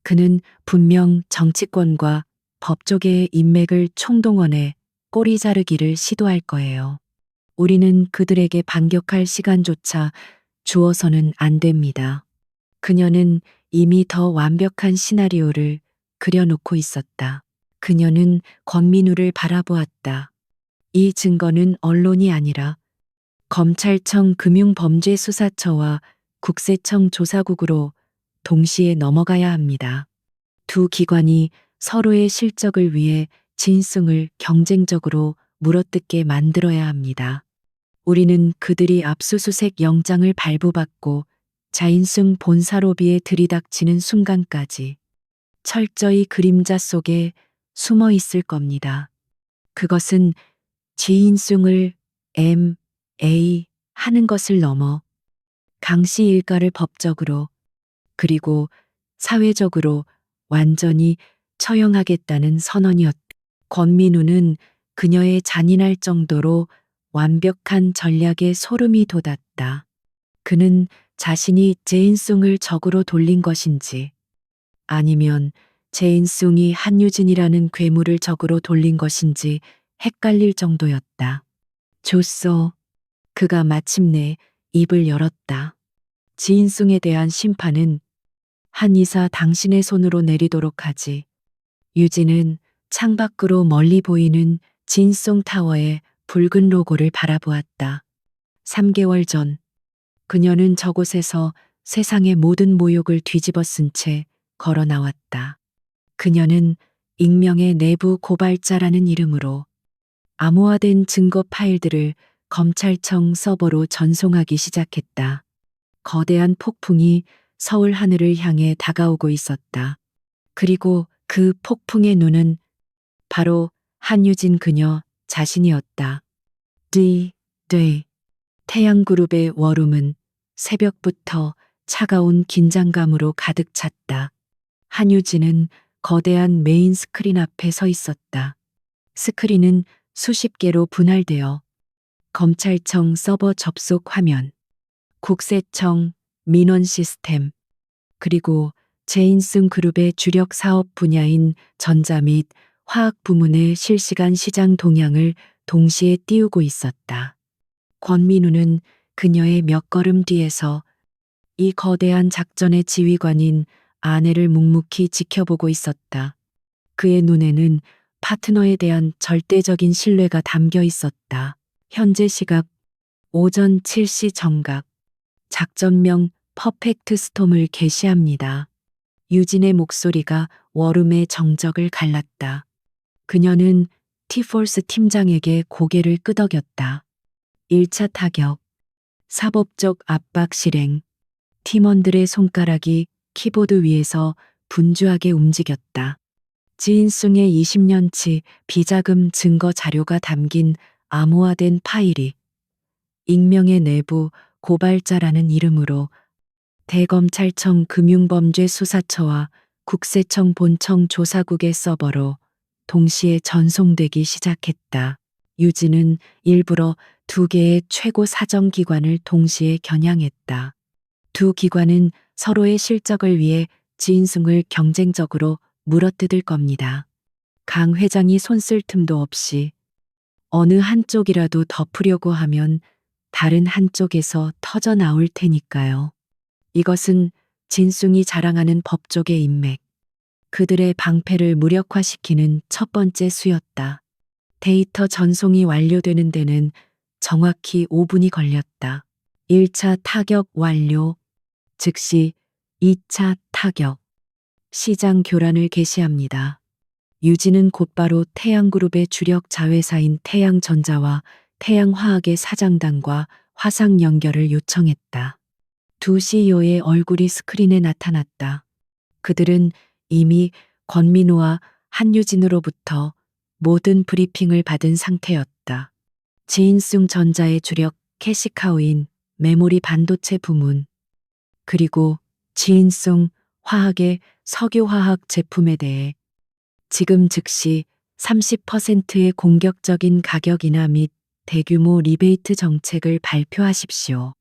그는 분명 정치권과 법조계의 인맥을 총동원해 꼬리 자르기를 시도할 거예요. 우리는 그들에게 반격할 시간조차 주어서는 안 됩니다. 그녀는 이미 더 완벽한 시나리오를 그려놓고 있었다. 그녀는 권민우를 바라보았다. 이 증거는 언론이 아니라 검찰청 금융범죄수사처와 국세청 조사국으로 동시에 넘어가야 합니다. 두 기관이 서로의 실적을 위해 진승을 경쟁적으로 물어뜯게 만들어야 합니다. 우리는 그들이 압수수색 영장을 발부받고 자인승 본사로비에 들이닥치는 순간까지 철저히 그림자 속에 숨어 있을 겁니다. 그것은 지인승을 M.A. 하는 것을 넘어 강씨 일가를 법적으로 그리고 사회적으로 완전히 처형하겠다는 선언이었다. 권민우는 그녀의 잔인할 정도로 완벽한 전략에 소름이 돋았다. 그는 자신이 제인송을 적으로 돌린 것인지 아니면 제인송이 한유진이라는 괴물을 적으로 돌린 것인지 헷갈릴 정도였다. 조소. 그가 마침내 입을 열었다. 지인송에 대한 심판은 한이사 당신의 손으로 내리도록 하지. 유진은 창밖으로 멀리 보이는 진송 타워의 붉은 로고를 바라보았다. 3개월 전 그녀는 저곳에서 세상의 모든 모욕을 뒤집어 쓴 채 걸어 나왔다. 그녀는 익명의 내부 고발자라는 이름으로 암호화된 증거 파일들을 검찰청 서버로 전송하기 시작했다. 거대한 폭풍이 서울 하늘을 향해 다가오고 있었다. 그리고 그 폭풍의 눈은 바로 한유진 그녀 자신이었다. D-Day. 태양그룹의 워룸은 새벽부터 차가운 긴장감으로 가득 찼다. 한유진은 거대한 메인 스크린 앞에 서 있었다. 스크린은 수십 개로 분할되어 검찰청 서버 접속 화면, 국세청, 민원 시스템, 그리고 제인슨 그룹의 주력 사업 분야인 전자 및 화학 부문의 실시간 시장 동향을 동시에 띄우고 있었다. 권민우는 그녀의 몇 걸음 뒤에서 이 거대한 작전의 지휘관인 아내를 묵묵히 지켜보고 있었다. 그의 눈에는 파트너에 대한 절대적인 신뢰가 담겨 있었다. 현재 시각 오전 7시 정각. 작전명 퍼펙트 스톰을 개시합니다. 유진의 목소리가 워룸의 정적을 갈랐다. 그녀는 티폴스 팀장에게 고개를 끄덕였다. 1차 타격, 사법적 압박 실행, 팀원들의 손가락이 키보드 위에서 분주하게 움직였다. 지인숭의 20년치 비자금 증거 자료가 담긴 암호화된 파일이 익명의 내부 고발자라는 이름으로 대검찰청 금융범죄수사처와 국세청 본청 조사국의 서버로 동시에 전송되기 시작했다. 유진은 일부러 두 개의 최고 사정기관을 동시에 겨냥했다. 두 기관은 서로의 실적을 위해 지인승을 경쟁적으로 물어뜯을 겁니다. 강 회장이 손쓸 틈도 없이 어느 한쪽이라도 덮으려고 하면 다른 한쪽에서 터져 나올 테니까요. 이것은 진숭이 자랑하는 법조계 인맥, 그들의 방패를 무력화시키는 첫 번째 수였다. 데이터 전송이 완료되는 데는 정확히 5분이 걸렸다. 1차 타격 완료, 즉시 2차 타격, 시장 교란을 개시합니다. 유진은 곧바로 태양그룹의 주력 자회사인 태양전자와 태양화학의 사장단과 화상 연결을 요청했다. 두 CEO의 얼굴이 스크린에 나타났다. 그들은 이미 권민우와 한유진으로부터 모든 브리핑을 받은 상태였다. 지인숭 전자의 주력 캐시카우인 메모리 반도체 부문, 그리고 지인숭 화학의 석유화학 제품에 대해 지금 즉시 30%의 공격적인 가격 인하 및 대규모 리베이트 정책을 발표하십시오.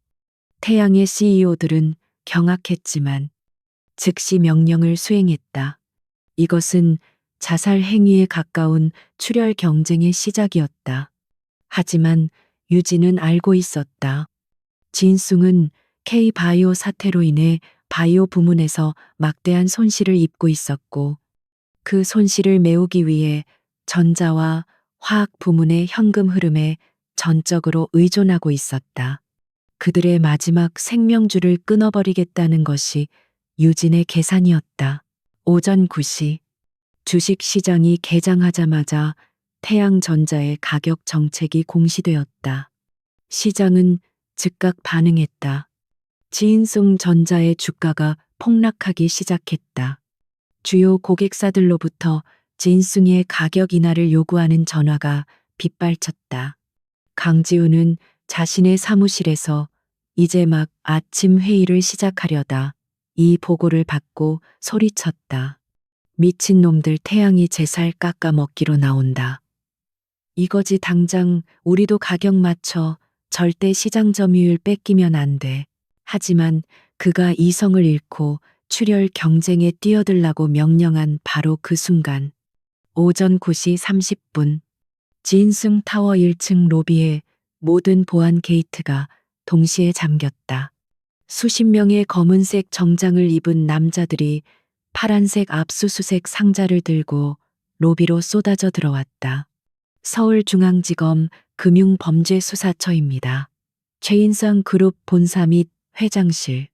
태양의 CEO들은 경악했지만 즉시 명령을 수행했다. 이것은 자살 행위에 가까운 출혈 경쟁의 시작이었다. 하지만 유진은 알고 있었다. 진숭은 K바이오 사태로 인해 바이오 부문에서 막대한 손실을 입고 있었고, 그 손실을 메우기 위해 전자와 화학 부문의 현금 흐름에 전적으로 의존하고 있었다. 그들의 마지막 생명줄을 끊어버리겠다는 것이 유진의 계산이었다. 오전 9시 주식시장이 개장하자마자 태양전자의 가격 정책이 공시되었다. 시장은 즉각 반응했다. 지인숭 전자의 주가가 폭락하기 시작했다. 주요 고객사들로부터 지인숭의 가격 인하를 요구하는 전화가 빗발쳤다. 강지우는 자신의 사무실에서 이제 막 아침 회의를 시작하려다 이 보고를 받고 소리쳤다. 미친놈들 태양이 제 살 깎아 먹기로 나온다. 이거지 당장 우리도 가격 맞춰 절대 시장 점유율 뺏기면 안 돼. 하지만 그가 이성을 잃고 출혈 경쟁에 뛰어들라고 명령한 바로 그 순간 오전 9시 30분 진승 타워 1층 로비에 모든 보안 게이트가 동시에 잠겼다. 수십 명의 검은색 정장을 입은 남자들이 파란색 압수수색 상자를 들고 로비로 쏟아져 들어왔다. 서울중앙지검 금융범죄수사처입니다. 최인성 그룹 본사 및 회장실,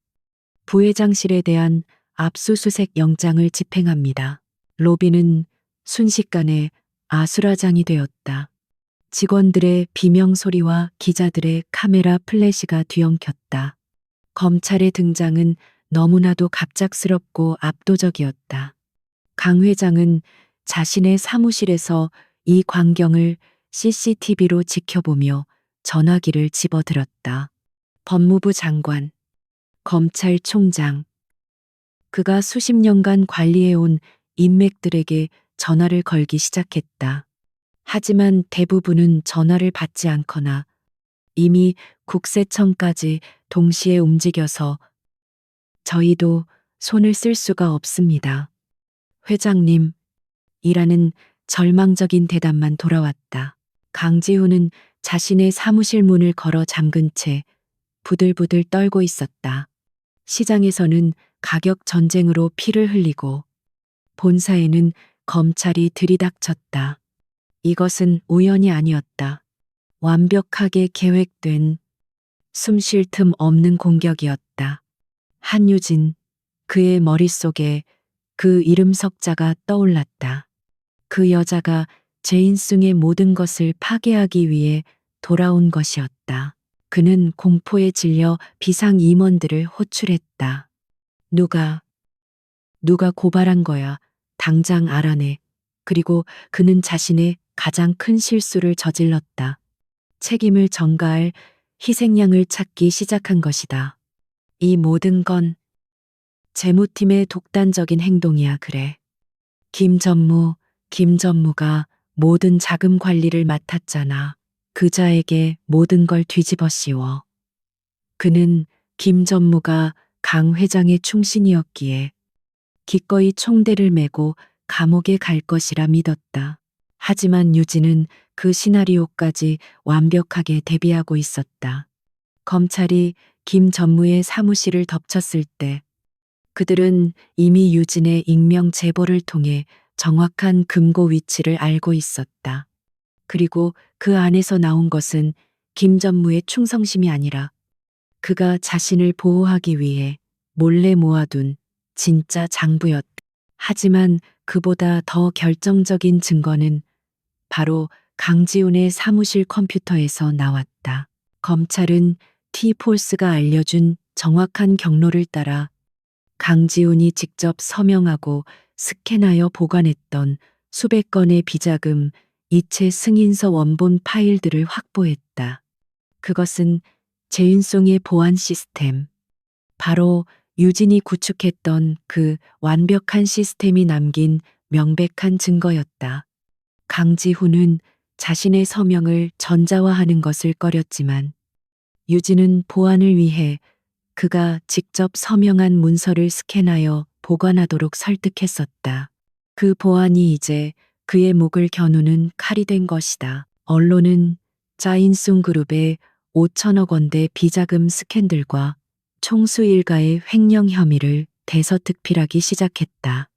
부회장실에 대한 압수수색 영장을 집행합니다. 로비는 순식간에 아수라장이 되었다. 직원들의 비명소리와 기자들의 카메라 플래시가 뒤엉켰다. 검찰의 등장은 너무나도 갑작스럽고 압도적이었다. 강 회장은 자신의 사무실에서 이 광경을 CCTV로 지켜보며 전화기를 집어들었다. 법무부 장관, 검찰총장, 그가 수십 년간 관리해온 인맥들에게 전화를 걸기 시작했다. 하지만 대부분은 전화를 받지 않거나 이미 국세청까지 동시에 움직여서 저희도 손을 쓸 수가 없습니다. 회장님, 이라는 절망적인 대답만 돌아왔다. 강지훈은 자신의 사무실 문을 걸어 잠근 채 부들부들 떨고 있었다. 시장에서는 가격 전쟁으로 피를 흘리고 본사에는 검찰이 들이닥쳤다. 이것은 우연이 아니었다. 완벽하게 계획된 숨쉴 틈 없는 공격이었다. 한유진, 그의 머릿속에 그 이름 석자가 떠올랐다. 그 여자가 제인숭의 모든 것을 파괴하기 위해 돌아온 것이었다. 그는 공포에 질려 비상 임원들을 호출했다. 누가 고발한 거야. 당장 알아내. 그리고 그는 자신의 가장 큰 실수를 저질렀다. 책임을 전가할 희생양을 찾기 시작한 것이다. 이 모든 건 재무팀의 독단적인 행동이야, 그래. 김전무가 모든 자금 관리를 맡았잖아. 그자에게 모든 걸 뒤집어 씌워. 그는 김전무가 강 회장의 충신이었기에 기꺼이 총대를 메고 감옥에 갈 것이라 믿었다. 하지만 유진은 그 시나리오까지 완벽하게 대비하고 있었다. 검찰이 김 전무의 사무실을 덮쳤을 때 그들은 이미 유진의 익명 제보를 통해 정확한 금고 위치를 알고 있었다. 그리고 그 안에서 나온 것은 김 전무의 충성심이 아니라 그가 자신을 보호하기 위해 몰래 모아둔 진짜 장부였다. 하지만 그보다 더 결정적인 증거는 바로 강지훈의 사무실 컴퓨터에서 나왔다. 검찰은 T폴스가 알려준 정확한 경로를 따라 강지훈이 직접 서명하고 스캔하여 보관했던 수백 건의 비자금 이체 승인서 원본 파일들을 확보했다. 그것은 제인송의 보안 시스템, 바로 유진이 구축했던 그 완벽한 시스템이 남긴 명백한 증거였다. 강지훈은 자신의 서명을 전자화하는 것을 꺼렸지만 유진은 보안을 위해 그가 직접 서명한 문서를 스캔하여 보관하도록 설득했었다. 그 보안이 이제 그의 목을 겨누는 칼이 된 것이다. 언론은 짜인숭 그룹의 5천억 원대 비자금 스캔들과 총수 일가의 횡령 혐의를 대서특필하기 시작했다.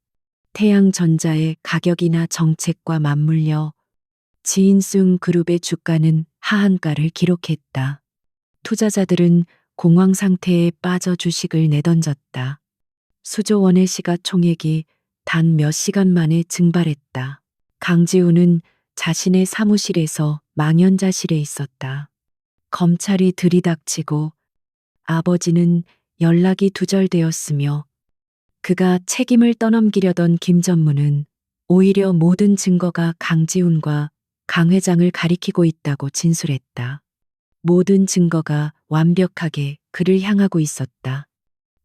태양전자의 가격이나 정책과 맞물려 지인숭 그룹의 주가는 하한가를 기록했다. 투자자들은 공황 상태에 빠져 주식을 내던졌다. 수조 원의 시가총액이 단 몇 시간 만에 증발했다. 강지훈은 자신의 사무실에서 망연자실해 있었다. 검찰이 들이닥치고 아버지는 연락이 두절되었으며 그가 책임을 떠넘기려던 김 전무는 오히려 모든 증거가 강지훈과 강 회장을 가리키고 있다고 진술했다. 모든 증거가 완벽하게 그를 향하고 있었다.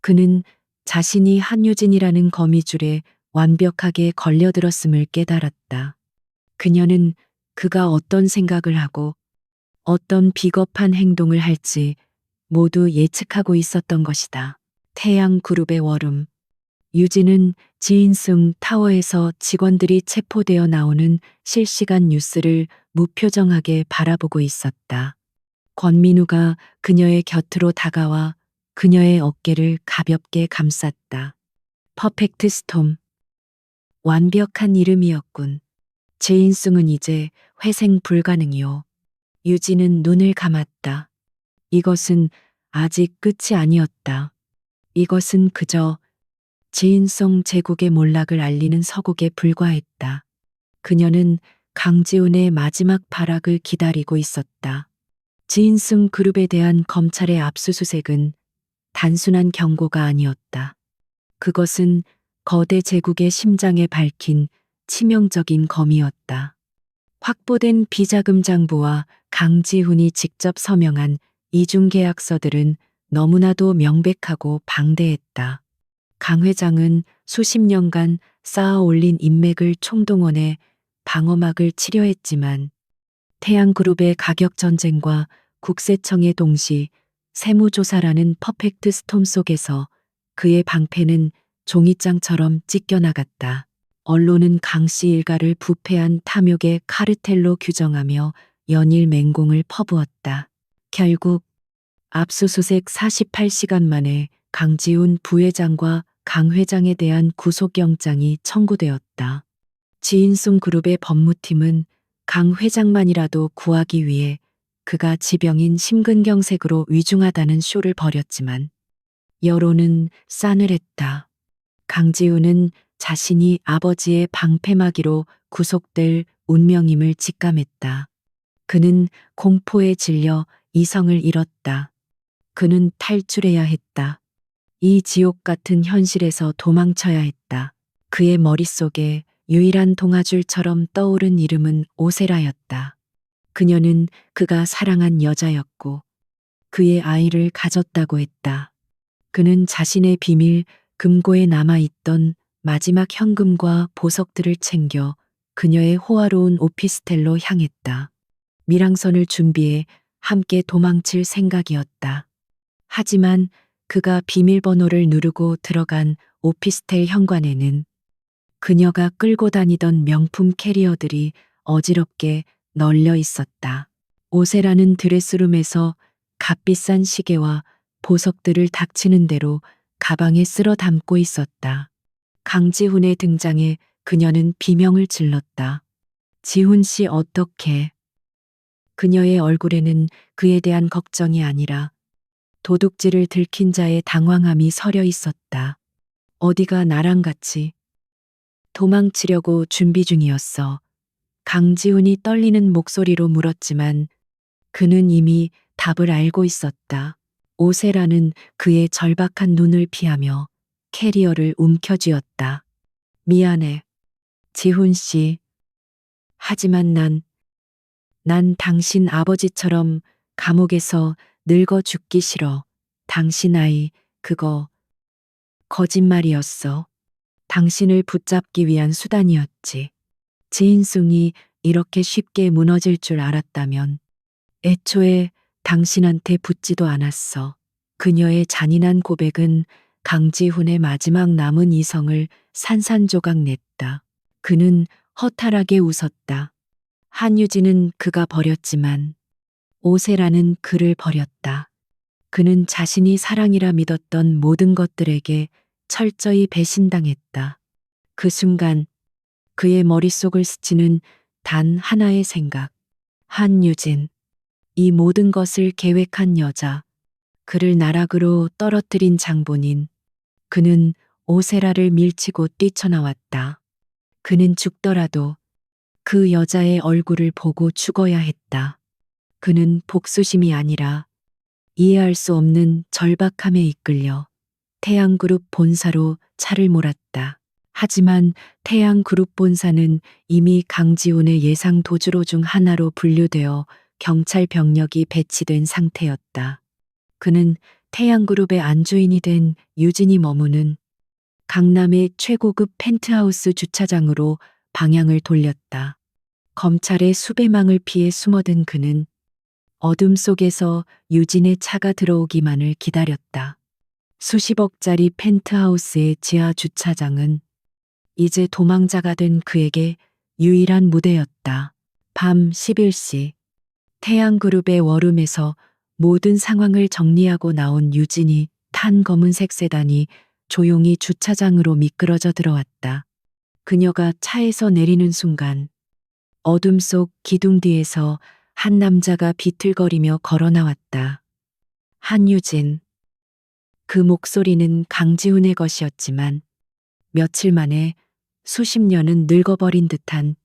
그는 자신이 한유진이라는 거미줄에 완벽하게 걸려들었음을 깨달았다. 그녀는 그가 어떤 생각을 하고 어떤 비겁한 행동을 할지 모두 예측하고 있었던 것이다. 태양그룹의 워룸. 유진은 지인승 타워에서 직원들이 체포되어 나오는 실시간 뉴스를 무표정하게 바라보고 있었다. 권민우가 그녀의 곁으로 다가와 그녀의 어깨를 가볍게 감쌌다. 퍼펙트 스톰. 완벽한 이름이었군. 제인승은 이제 회생 불가능이요. 유진은 눈을 감았다. 이것은 아직 끝이 아니었다. 이것은 그저 지인성 제국의 몰락을 알리는 서곡에 불과했다. 그녀는 강지훈의 마지막 발악을 기다리고 있었다. 지인승 그룹에 대한 검찰의 압수수색은 단순한 경고가 아니었다. 그것은 거대 제국의 심장에 밝힌 치명적인 검이었다. 확보된 비자금 장부와 강지훈이 직접 서명한 이중계약서들은 너무나도 명백하고 방대했다. 강 회장은 수십 년간 쌓아 올린 인맥을 총동원해 방어막을 치려 했지만 태양그룹의 가격 전쟁과 국세청의 동시 세무조사라는 퍼펙트 스톰 속에서 그의 방패는 종이장처럼 찢겨나갔다. 언론은 강씨 일가를 부패한 탐욕의 카르텔로 규정하며 연일 맹공을 퍼부었다. 결국 압수수색 48시간 만에 강지훈 부회장과 강 회장에 대한 구속영장이 청구되었다. 지인송 그룹의 법무팀은 강 회장만이라도 구하기 위해 그가 지병인 심근경색으로 위중하다는 쇼를 벌였지만 여론은 싸늘했다. 강지훈은 자신이 아버지의 방패막이로 구속될 운명임을 직감했다. 그는 공포에 질려 이성을 잃었다. 그는 탈출해야 했다. 이 지옥 같은 현실에서 도망쳐야 했다. 그의 머릿속에 유일한 동아줄처럼 떠오른 이름은 오세라였다. 그녀는 그가 사랑한 여자였고 그의 아이를 가졌다고 했다. 그는 자신의 비밀 금고에 남아있던 마지막 현금과 보석들을 챙겨 그녀의 호화로운 오피스텔로 향했다. 밀항선을 준비해 함께 도망칠 생각이었다. 하지만 그가 비밀번호를 누르고 들어간 오피스텔 현관에는 그녀가 끌고 다니던 명품 캐리어들이 어지럽게 널려 있었다. 오세라는 드레스룸에서 값비싼 시계와 보석들을 닥치는 대로 가방에 쓸어 담고 있었다. 강지훈의 등장에 그녀는 비명을 질렀다. 지훈 씨 어떡해. 그녀의 얼굴에는 그에 대한 걱정이 아니라 도둑질을 들킨 자의 당황함이 서려 있었다. 어디가 나랑 같이 도망치려고 준비 중이었어. 강지훈이 떨리는 목소리로 물었지만 그는 이미 답을 알고 있었다. 오세라는 그의 절박한 눈을 피하며 캐리어를 움켜쥐었다. 미안해. 지훈 씨. 하지만 난 당신 아버지처럼 감옥에서 늙어 죽기 싫어. 당신 아이, 그거 거짓말이었어. 당신을 붙잡기 위한 수단이었지. 지인숭이 이렇게 쉽게 무너질 줄 알았다면 애초에 당신한테 붙지도 않았어. 그녀의 잔인한 고백은 강지훈의 마지막 남은 이성을 산산조각 냈다. 그는 허탈하게 웃었다. 한유진은 그가 버렸지만 오세라는 그를 버렸다. 그는 자신이 사랑이라 믿었던 모든 것들에게 철저히 배신당했다. 그 순간 그의 머릿속을 스치는 단 하나의 생각. 한유진. 이 모든 것을 계획한 여자. 그를 나락으로 떨어뜨린 장본인. 그는 오세라를 밀치고 뛰쳐나왔다. 그는 죽더라도 그 여자의 얼굴을 보고 죽어야 했다. 그는 복수심이 아니라 이해할 수 없는 절박함에 이끌려 태양그룹 본사로 차를 몰았다. 하지만 태양그룹 본사는 이미 강지훈의 예상 도주로 중 하나로 분류되어 경찰 병력이 배치된 상태였다. 그는 태양그룹의 안주인이 된 유진이 머무는 강남의 최고급 펜트하우스 주차장으로 방향을 돌렸다. 검찰의 수배망을 피해 숨어든 그는 어둠 속에서 유진의 차가 들어오기만을 기다렸다. 수십억짜리 펜트하우스의 지하 주차장은 이제 도망자가 된 그에게 유일한 무대였다. 밤 11시 태양그룹의 워룸에서 모든 상황을 정리하고 나온 유진이 탄 검은색 세단이 조용히 주차장으로 미끄러져 들어왔다. 그녀가 차에서 내리는 순간 어둠 속 기둥 뒤에서 한 남자가 비틀거리며 걸어 나왔다. 한유진. 그 목소리는 강지훈의 것이었지만 며칠 만에 수십 년은 늙어버린 듯한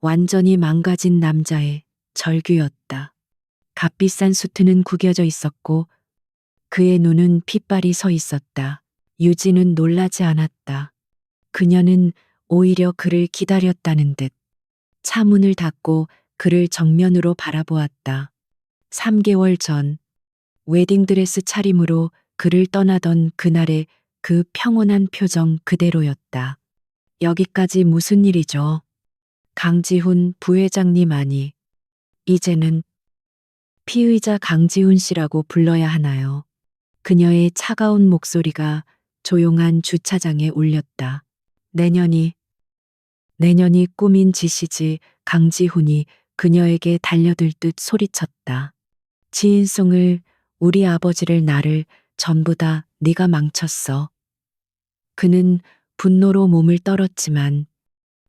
완전히 망가진 남자의 절규였다. 값비싼 수트는 구겨져 있었고 그의 눈은 핏발이 서 있었다. 유진은 놀라지 않았다. 그녀는 오히려 그를 기다렸다는 듯 차 문을 닫고 그를 정면으로 바라보았다. 3개월 전 웨딩드레스 차림으로 그를 떠나던 그날의 그 평온한 표정 그대로였다. 여기까지 무슨 일이죠? 강지훈 부회장님 아니, 이제는 피의자 강지훈 씨라고 불러야 하나요? 그녀의 차가운 목소리가 조용한 주차장에 울렸다. 내년이 꾸민 짓이지. 강지훈이 그녀에게 달려들 듯 소리쳤다. 지인송을, 우리 아버지를, 나를 전부 다 네가 망쳤어. 그는 분노로 몸을 떨었지만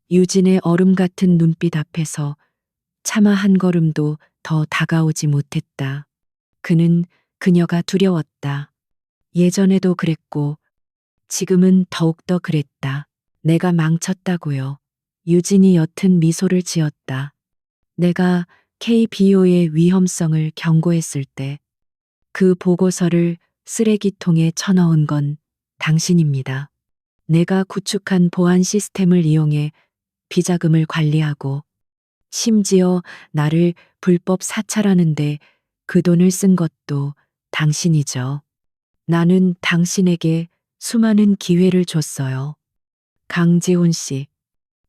유진의 얼음 같은 눈빛 앞에서 차마 한 걸음도 더 다가오지 못했다. 그는 그녀가 두려웠다. 예전에도 그랬고 지금은 더욱더 그랬다. 내가 망쳤다고요. 유진이 옅은 미소를 지었다. 내가 KBO의 위험성을 경고했을 때 그 보고서를 쓰레기통에 쳐넣은 건 당신입니다. 내가 구축한 보안 시스템을 이용해 비자금을 관리하고 심지어 나를 불법 사찰하는데 그 돈을 쓴 것도 당신이죠. 나는 당신에게 수많은 기회를 줬어요. 강지훈 씨.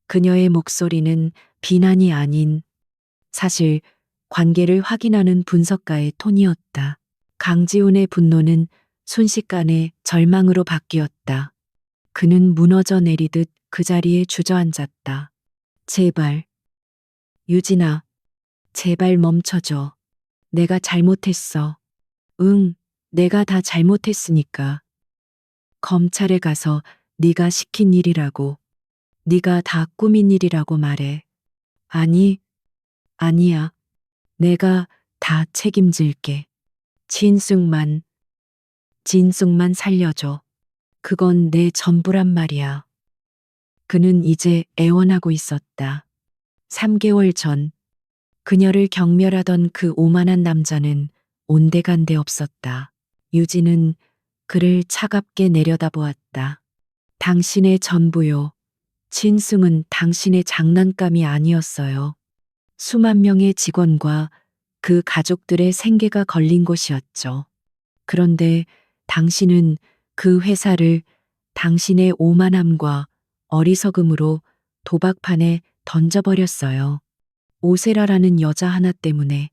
그녀의 목소리는 비난이 아닌 사실 관계를 확인하는 분석가의 톤이었다. 강지훈의 분노는 순식간에 절망으로 바뀌었다. 그는 무너져 내리듯 그 자리에 주저앉았다. 제발, 유진아, 제발 멈춰줘. 내가 잘못했어. 응, 내가 다 잘못했으니까. 검찰에 가서 네가 시킨 일이라고, 네가 다 꾸민 일이라고 말해. 아니, 아니야. 내가 다 책임질게. 진숙만, 진숙만 살려줘. 그건 내 전부란 말이야. 그는 이제 애원하고 있었다. 3개월 전 그녀를 경멸하던 그 오만한 남자는 온데간데 없었다. 유진은 그를 차갑게 내려다보았다. 당신의 전부요. 진승은 당신의 장난감이 아니었어요. 수만 명의 직원과 그 가족들의 생계가 걸린 곳이었죠. 그런데 당신은 그 회사를 당신의 오만함과 어리석음으로 도박판에 던져버렸어요. 오세라라는 여자 하나 때문에.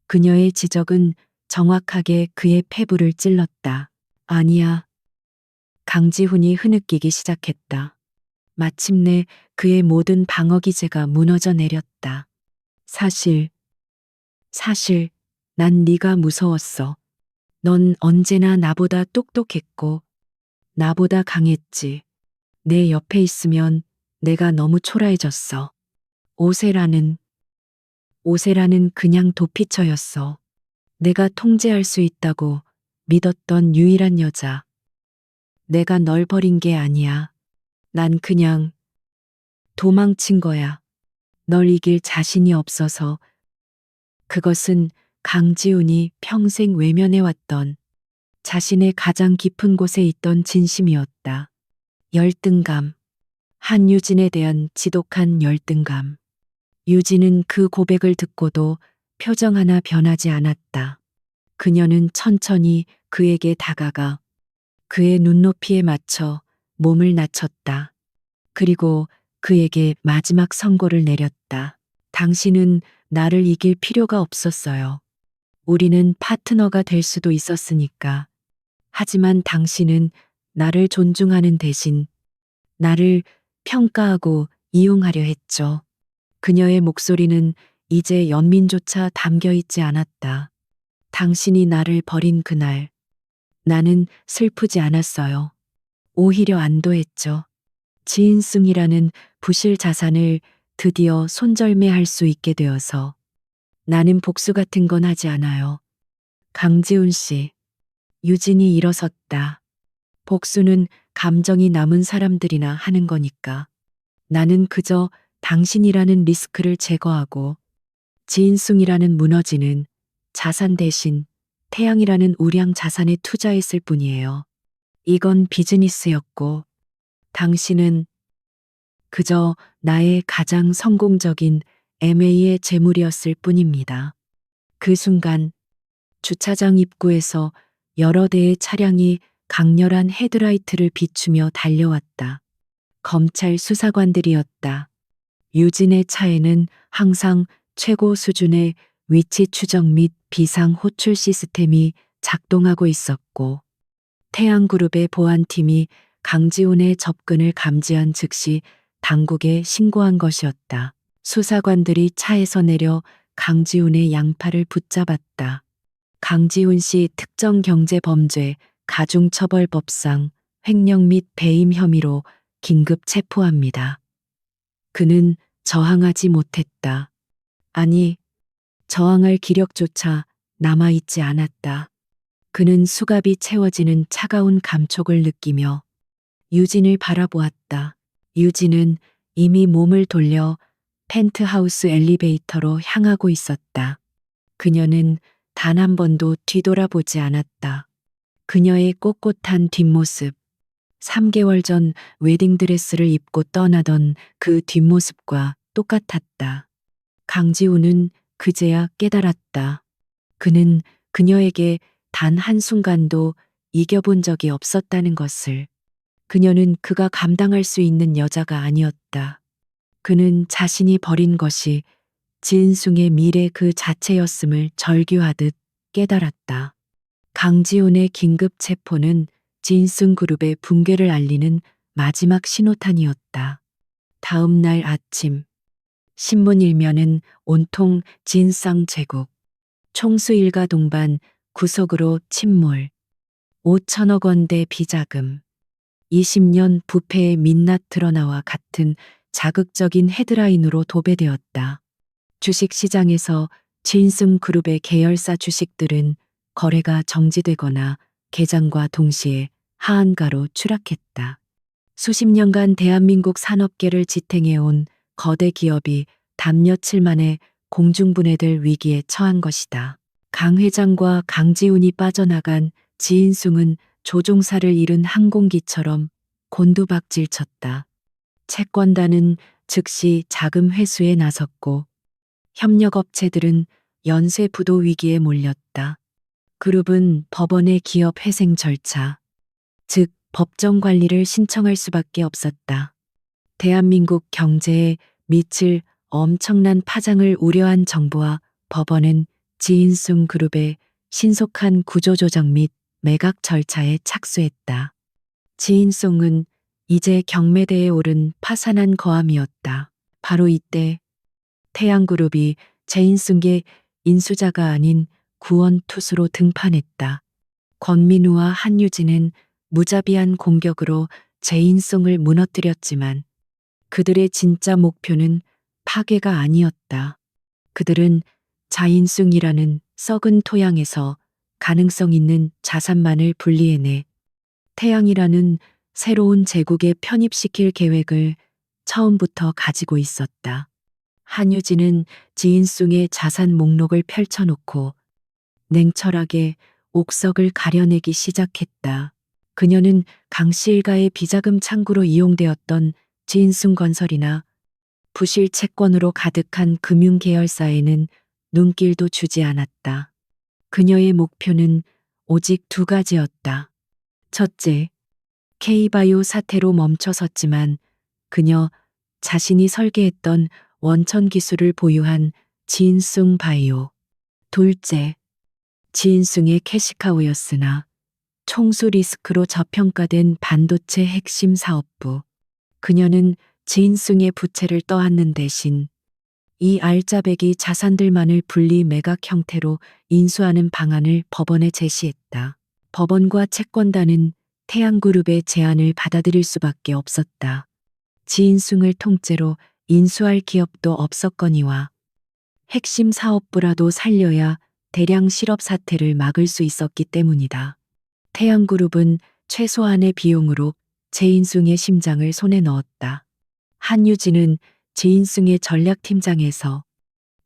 그녀의 지적은 정확하게 그의 폐부를 찔렀다. 아니야. 강지훈이 흐느끼기 시작했다. 마침내 그의 모든 방어 기제가 무너져 내렸다. 사실 난 네가 무서웠어. 넌 언제나 나보다 똑똑했고 나보다 강했지. 내 옆에 있으면 내가 너무 초라해졌어. 오세라는 그냥 도피처였어. 내가 통제할 수 있다고 믿었던 유일한 여자. 내가 널 버린 게 아니야. 난 그냥 도망친 거야. 널 이길 자신이 없어서. 그것은 강지훈이 평생 외면해왔던 자신의 가장 깊은 곳에 있던 진심이었다. 열등감. 한유진에 대한 지독한 열등감. 유진은 그 고백을 듣고도 표정 하나 변하지 않았다. 그녀는 천천히 그에게 다가가 그의 눈높이에 맞춰 몸을 낮췄다. 그리고 그에게 마지막 선고를 내렸다. 당신은 나를 이길 필요가 없었어요. 우리는 파트너가 될 수도 있었으니까. 하지만 당신은 나를 존중하는 대신 나를 평가하고 이용하려 했죠. 그녀의 목소리는 이제 연민조차 담겨 있지 않았다. 당신이 나를 버린 그날, 나는 슬프지 않았어요. 오히려 안도했죠. 지인승이라는 부실 자산을 드디어 손절매할 수 있게 되어서. 나는 복수 같은 건 하지 않아요. 강지훈 씨, 유진이 일어섰다. 복수는 감정이 남은 사람들이나 하는 거니까. 나는 그저 당신이라는 리스크를 제거하고 지인승이라는 무너지는 자산 대신 태양이라는 우량 자산에 투자했을 뿐이에요. 이건 비즈니스였고 당신은 그저 나의 가장 성공적인 MA의 재물이었을 뿐입니다. 그 순간 주차장 입구에서 여러 대의 차량이 강렬한 헤드라이트를 비추며 달려왔다. 검찰 수사관들이었다. 유진의 차에는 항상 최고 수준의 위치 추적 및 비상 호출 시스템이 작동하고 있었고, 태양그룹의 보안팀이 강지훈의 접근을 감지한 즉시 당국에 신고한 것이었다. 수사관들이 차에서 내려 강지훈의 양팔을 붙잡았다. 강지훈 씨 특정 경제 범죄 가중처벌법상 횡령 및 배임 혐의로 긴급 체포합니다. 그는 저항하지 못했다. 아니, 저항할 기력조차 남아있지 않았다. 그는 수갑이 채워지는 차가운 감촉을 느끼며 유진을 바라보았다. 유진은 이미 몸을 돌려 펜트하우스 엘리베이터로 향하고 있었다. 그녀는 단 한 번도 뒤돌아보지 않았다. 그녀의 꼿꼿한 뒷모습, 3개월 전 웨딩드레스를 입고 떠나던 그 뒷모습과 똑같았다. 강지우는 그제야 깨달았다. 그는 그녀에게 단 한순간도 이겨본 적이 없었다는 것을. 그녀는 그가 감당할 수 있는 여자가 아니었다. 그는 자신이 버린 것이 지은숭의 미래 그 자체였음을 절규하듯 깨달았다. 강지훈의 긴급 체포는 지인숭 그룹의 붕괴를 알리는 마지막 신호탄이었다. 다음 날 아침, 신문 일면은 온통 진상 제국, 총수 일가 동반 구속으로 침몰, 5천억 원대 비자금, 20년 부패의 민낯 드러나와 같은 자극적인 헤드라인으로 도배되었다. 주식시장에서 지인승 그룹의 계열사 주식들은 거래가 정지되거나 개장과 동시에 하한가로 추락했다. 수십 년간 대한민국 산업계를 지탱해온 거대 기업이 단 며칠 만에 공중분해될 위기에 처한 것이다. 강 회장과 강지훈이 빠져나간 지인승은 조종사를 잃은 항공기처럼 곤두박질 쳤다. 채권단은 즉시 자금 회수에 나섰고 협력업체들은 연쇄 부도 위기에 몰렸다. 그룹은 법원의 기업 회생 절차, 즉 법정 관리를 신청할 수밖에 없었다. 대한민국 경제에 미칠 엄청난 파장을 우려한 정부와 법원은 지인숭 그룹의 신속한 구조조정 및 매각 절차에 착수했다. 지인숭은 이제 경매대에 오른 파산한 거함이었다. 바로 이때 태양그룹이 제인숭의 인수자가 아닌 구원투수로 등판했다. 권민우와 한유진은 무자비한 공격으로 제인숭을 무너뜨렸지만 그들의 진짜 목표는 파괴가 아니었다. 그들은 자인숭이라는 썩은 토양에서 가능성 있는 자산만을 분리해내 태양이라는 새로운 제국에 편입시킬 계획을 처음부터 가지고 있었다. 한유진은 지인숭의 자산 목록을 펼쳐놓고 냉철하게 옥석을 가려내기 시작했다. 그녀는 강씨 일가의 비자금 창구로 이용되었던 지인숭 건설이나 부실 채권으로 가득한 금융계열사에는 눈길도 주지 않았다. 그녀의 목표는 오직 두 가지였다. 첫째, K바이오 사태로 멈춰섰지만 그녀 자신이 설계했던 원천 기술을 보유한 지인숭 바이오. 둘째, 지인숭의 캐시카우였으나 총수 리스크로 저평가된 반도체 핵심 사업부. 그녀는 지인숭의 부채를 떠안는 대신 이 알짜배기 자산들만을 분리 매각 형태로 인수하는 방안을 법원에 제시했다. 법원과 채권단은 태양그룹의 제안을 받아들일 수밖에 없었다. 지인숭을 통째로 인수할 기업도 없었거니와 핵심 사업부라도 살려야 대량 실업 사태를 막을 수 있었기 때문이다. 태양그룹은 최소한의 비용으로 제인숭의 심장을 손에 넣었다. 한유진은 제인숭의 전략팀장에서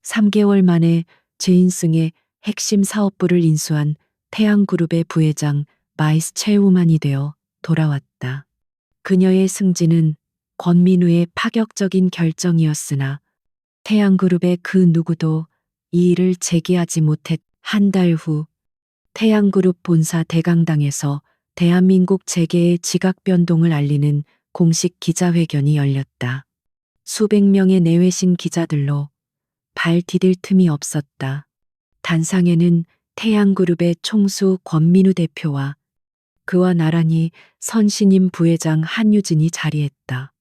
3개월 만에 제인숭의 핵심 사업부를 인수한 태양그룹의 부회장 바이스 체어우먼이 되어 돌아왔다. 그녀의 승진은 권민우의 파격적인 결정이었으나 태양그룹의 그 누구도 이 일을 제기하지 못했. 한 달 후 태양그룹 본사 대강당에서 대한민국 재계의 지각 변동을 알리는 공식 기자회견이 열렸다. 수백 명의 내외신 기자들로 발 디딜 틈이 없었다. 단상에는 태양그룹의 총수 권민우 대표와 그와 나란히 선신임 부회장 한유진이 자리했다.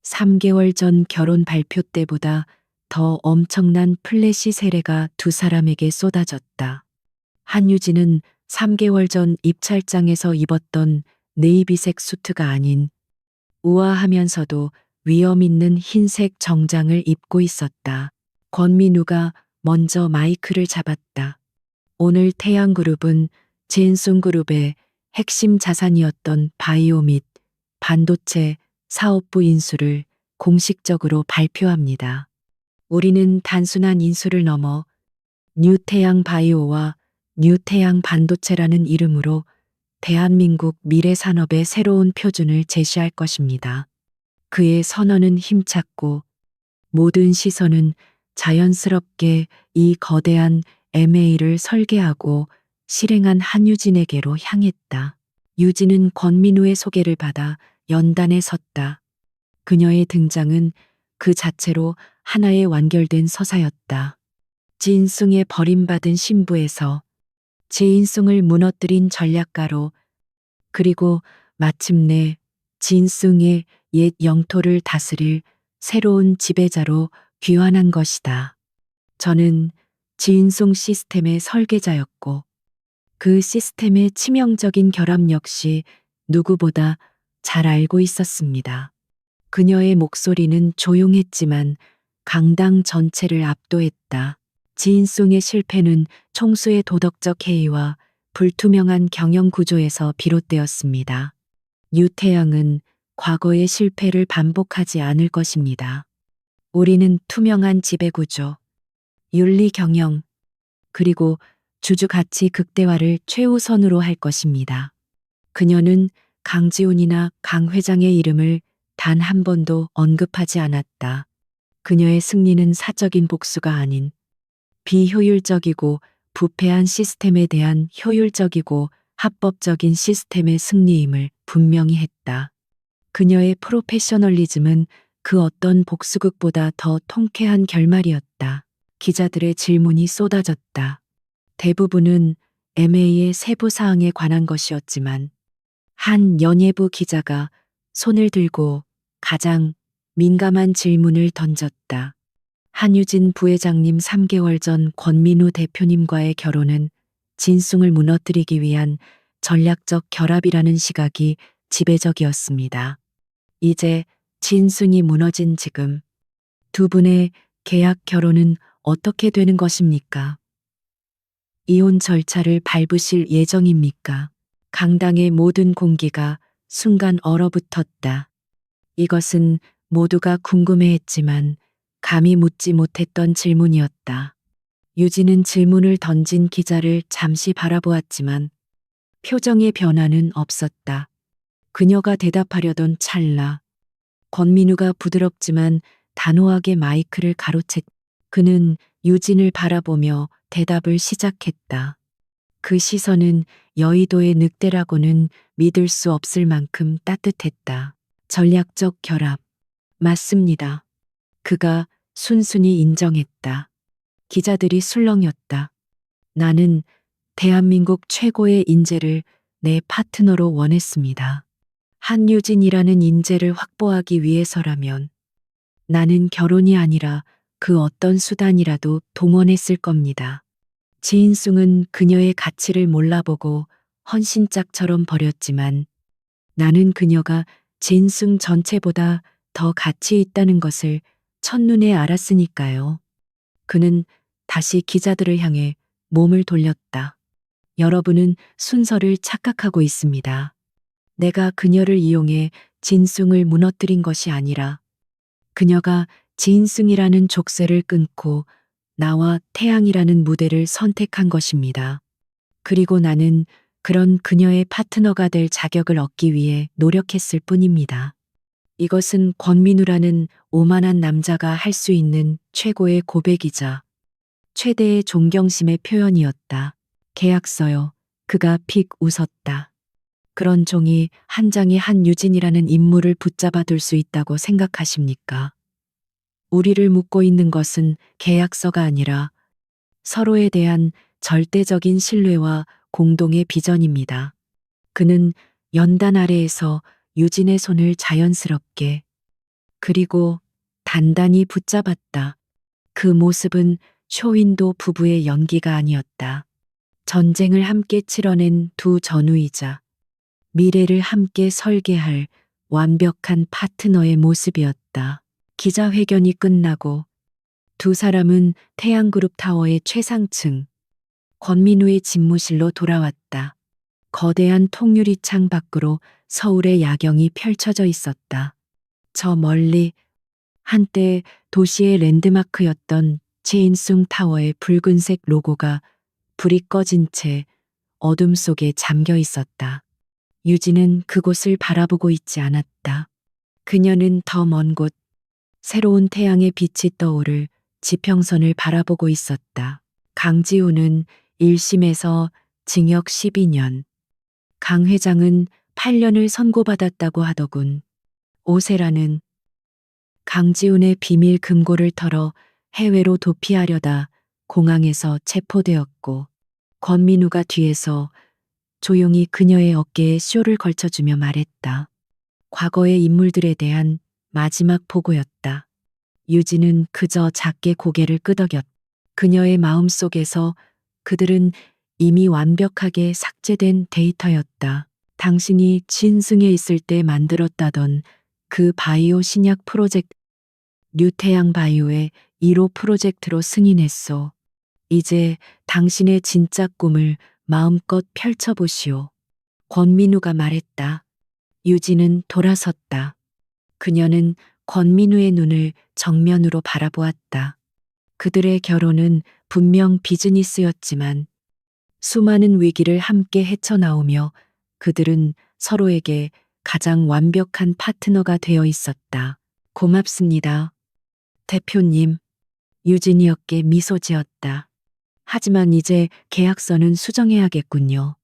3개월 전 결혼 발표 때보다 더 엄청난 플래시 세례가 두 사람에게 쏟아졌다. 한유진은 3개월 전 입찰장에서 입었던 네이비색 수트가 아닌 우아하면서도 위험 있는 흰색 정장을 입고 있었다. 권민우가 먼저 마이크를 잡았다. 오늘 태양그룹은 젠송그룹의 핵심 자산이었던 바이오 및 반도체 사업부 인수를 공식적으로 발표합니다. 우리는 단순한 인수를 넘어 뉴태양 바이오와 뉴태양 반도체라는 이름으로 대한민국 미래 산업의 새로운 표준을 제시할 것입니다. 그의 선언은 힘찼고 모든 시선은 자연스럽게 이 거대한 M&A를 설계하고 실행한 한유진에게로 향했다. 유진은 권민우의 소개를 받아 연단에 섰다. 그녀의 등장은 그 자체로 하나의 완결된 서사였다. 지인숭의 버림받은 신부에서 지인숭을 무너뜨린 전략가로, 그리고 마침내 지인숭의 옛 영토를 다스릴 새로운 지배자로 귀환한 것이다. 저는 지인숭 시스템의 설계자였고 그 시스템의 치명적인 결함 역시 누구보다 잘 알고 있었습니다. 그녀의 목소리는 조용했지만 강당 전체를 압도했다. 지인숭의 실패는 총수의 도덕적 해이와 불투명한 경영 구조에서 비롯되었습니다. 뉴태양은 과거의 실패를 반복하지 않을 것입니다. 우리는 투명한 지배구조, 윤리 경영, 그리고 주주 가치 극대화를 최우선으로 할 것입니다. 그녀는 강지훈이나 강 회장의 이름을 단 한 번도 언급하지 않았다. 그녀의 승리는 사적인 복수가 아닌 비효율적이고 부패한 시스템에 대한 효율적이고 합법적인 시스템의 승리임을 분명히 했다. 그녀의 프로페셔널리즘은 그 어떤 복수극보다 더 통쾌한 결말이었다. 기자들의 질문이 쏟아졌다. 대부분은 M&A의 세부 사항에 관한 것이었지만 한 연예부 기자가 손을 들고 가장 민감한 질문을 던졌다. 한유진 부회장님 3개월 전 권민우 대표님과의 결혼은 진숭을 무너뜨리기 위한 전략적 결합이라는 시각이 지배적이었습니다. 이제 진숭이 무너진 지금 두 분의 계약 결혼은 어떻게 되는 것입니까? 이혼 절차를 밟으실 예정입니까? 강당의 모든 공기가 순간 얼어붙었다. 이것은 모두가 궁금해했지만 감히 묻지 못했던 질문이었다. 유진은 질문을 던진 기자를 잠시 바라보았지만 표정의 변화는 없었다. 그녀가 대답하려던 찰나 권민우가 부드럽지만 단호하게 마이크를 가로챘. 그는 유진을 바라보며 대답을 시작했다. 그 시선은 여의도의 늑대라고는 믿을 수 없을 만큼 따뜻했다. 전략적 결합. 맞습니다. 그가 순순히 인정했다. 기자들이 술렁였다. 나는 대한민국 최고의 인재를 내 파트너로 원했습니다. 한유진이라는 인재를 확보하기 위해서라면 나는 결혼이 아니라 그 어떤 수단이라도 동원했을 겁니다. 지인숭은 그녀의 가치를 몰라보고 헌신짝처럼 버렸지만 나는 그녀가 진숭 전체보다 더 가치 있다는 것을 첫눈에 알았으니까요. 그는 다시 기자들을 향해 몸을 돌렸다. 여러분은 순서를 착각하고 있습니다. 내가 그녀를 이용해 진숭을 무너뜨린 것이 아니라 그녀가 진숭이라는 족쇄를 끊고 나와 태양이라는 무대를 선택한 것입니다. 그리고 나는 그런 그녀의 파트너가 될 자격을 얻기 위해 노력했을 뿐입니다. 이것은 권민우라는 오만한 남자가 할 수 있는 최고의 고백이자 최대의 존경심의 표현이었다. 계약서요. 그가 픽 웃었다. 그런 종이 한 장이 한유진이라는 인물을 붙잡아 둘 수 있다고 생각하십니까? 우리를 묶고 있는 것은 계약서가 아니라 서로에 대한 절대적인 신뢰와 공동의 비전입니다. 그는 연단 아래에서 유진의 손을 자연스럽게 그리고 단단히 붙잡았다. 그 모습은 쇼윈도 부부의 연기가 아니었다. 전쟁을 함께 치러낸 두 전우이자 미래를 함께 설계할 완벽한 파트너의 모습이었다. 기자회견이 끝나고 두 사람은 태양그룹 타워의 최상층 권민우의 집무실로 돌아왔다. 거대한 통유리 창 밖으로 서울의 야경이 펼쳐져 있었다. 저 멀리 한때 도시의 랜드마크였던 체인숭 타워의 붉은색 로고가 불이 꺼진 채 어둠 속에 잠겨 있었다. 유진은 그곳을 바라보고 있지 않았다. 그녀는 더 먼 곳, 새로운 태양의 빛이 떠오를 지평선을 바라보고 있었다. 강지우는 1심에서 징역 12년, 강 회장은 8년을 선고받았다고 하더군. 오세라는 강지훈의 비밀 금고를 털어 해외로 도피하려다 공항에서 체포되었고, 권민우가 뒤에서 조용히 그녀의 어깨에 쇼를 걸쳐주며 말했다. 과거의 인물들에 대한 마지막 보고였다. 유진은 그저 작게 고개를 끄덕였다. 그녀의 마음속에서 그들은 이미 완벽하게 삭제된 데이터였다. 당신이 진승에 있을 때 만들었다던 그 바이오 신약 프로젝트, 뉴태양 바이오의 1호 프로젝트로 승인했소. 이제 당신의 진짜 꿈을 마음껏 펼쳐보시오. 권민우가 말했다. 유진은 돌아섰다. 그녀는 권민우의 눈을 정면으로 바라보았다. 그들의 결혼은 분명 비즈니스였지만 수많은 위기를 함께 헤쳐나오며 그들은 서로에게 가장 완벽한 파트너가 되어 있었다. 고맙습니다. 대표님. 유진이 어깨 미소 지었다. 하지만 이제 계약서는 수정해야겠군요.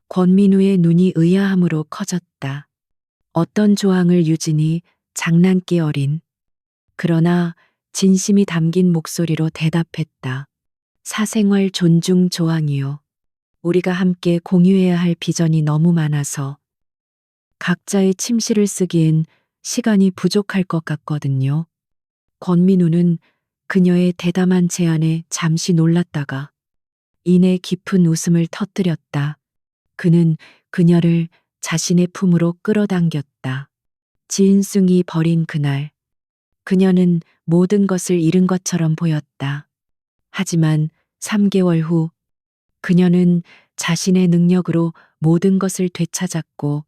권민우의 눈이 의아함으로 커졌다. 어떤 조항을 유진이 장난기 어린 그러나 진심이 담긴 목소리로 대답했다. 사생활 존중 조항이요. 우리가 함께 공유해야 할 비전이 너무 많아서 각자의 침실을 쓰기엔 시간이 부족할 것 같거든요. 권민우는 그녀의 대담한 제안에 잠시 놀랐다가 이내 깊은 웃음을 터뜨렸다. 그는 그녀를 자신의 품으로 끌어당겼다. 지인숭이 버린 그날, 그녀는 모든 것을 잃은 것처럼 보였다. 하지만 3개월 후, 그녀는 자신의 능력으로 모든 것을 되찾았고,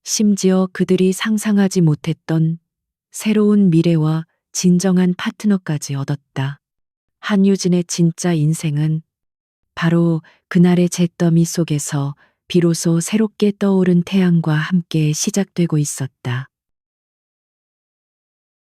심지어 그들이 상상하지 못했던 새로운 미래와 진정한 파트너까지 얻었다. 한유진의 진짜 인생은 바로 그날의 잿더미 속에서 비로소 새롭게 떠오른 태양과 함께 시작되고 있었다.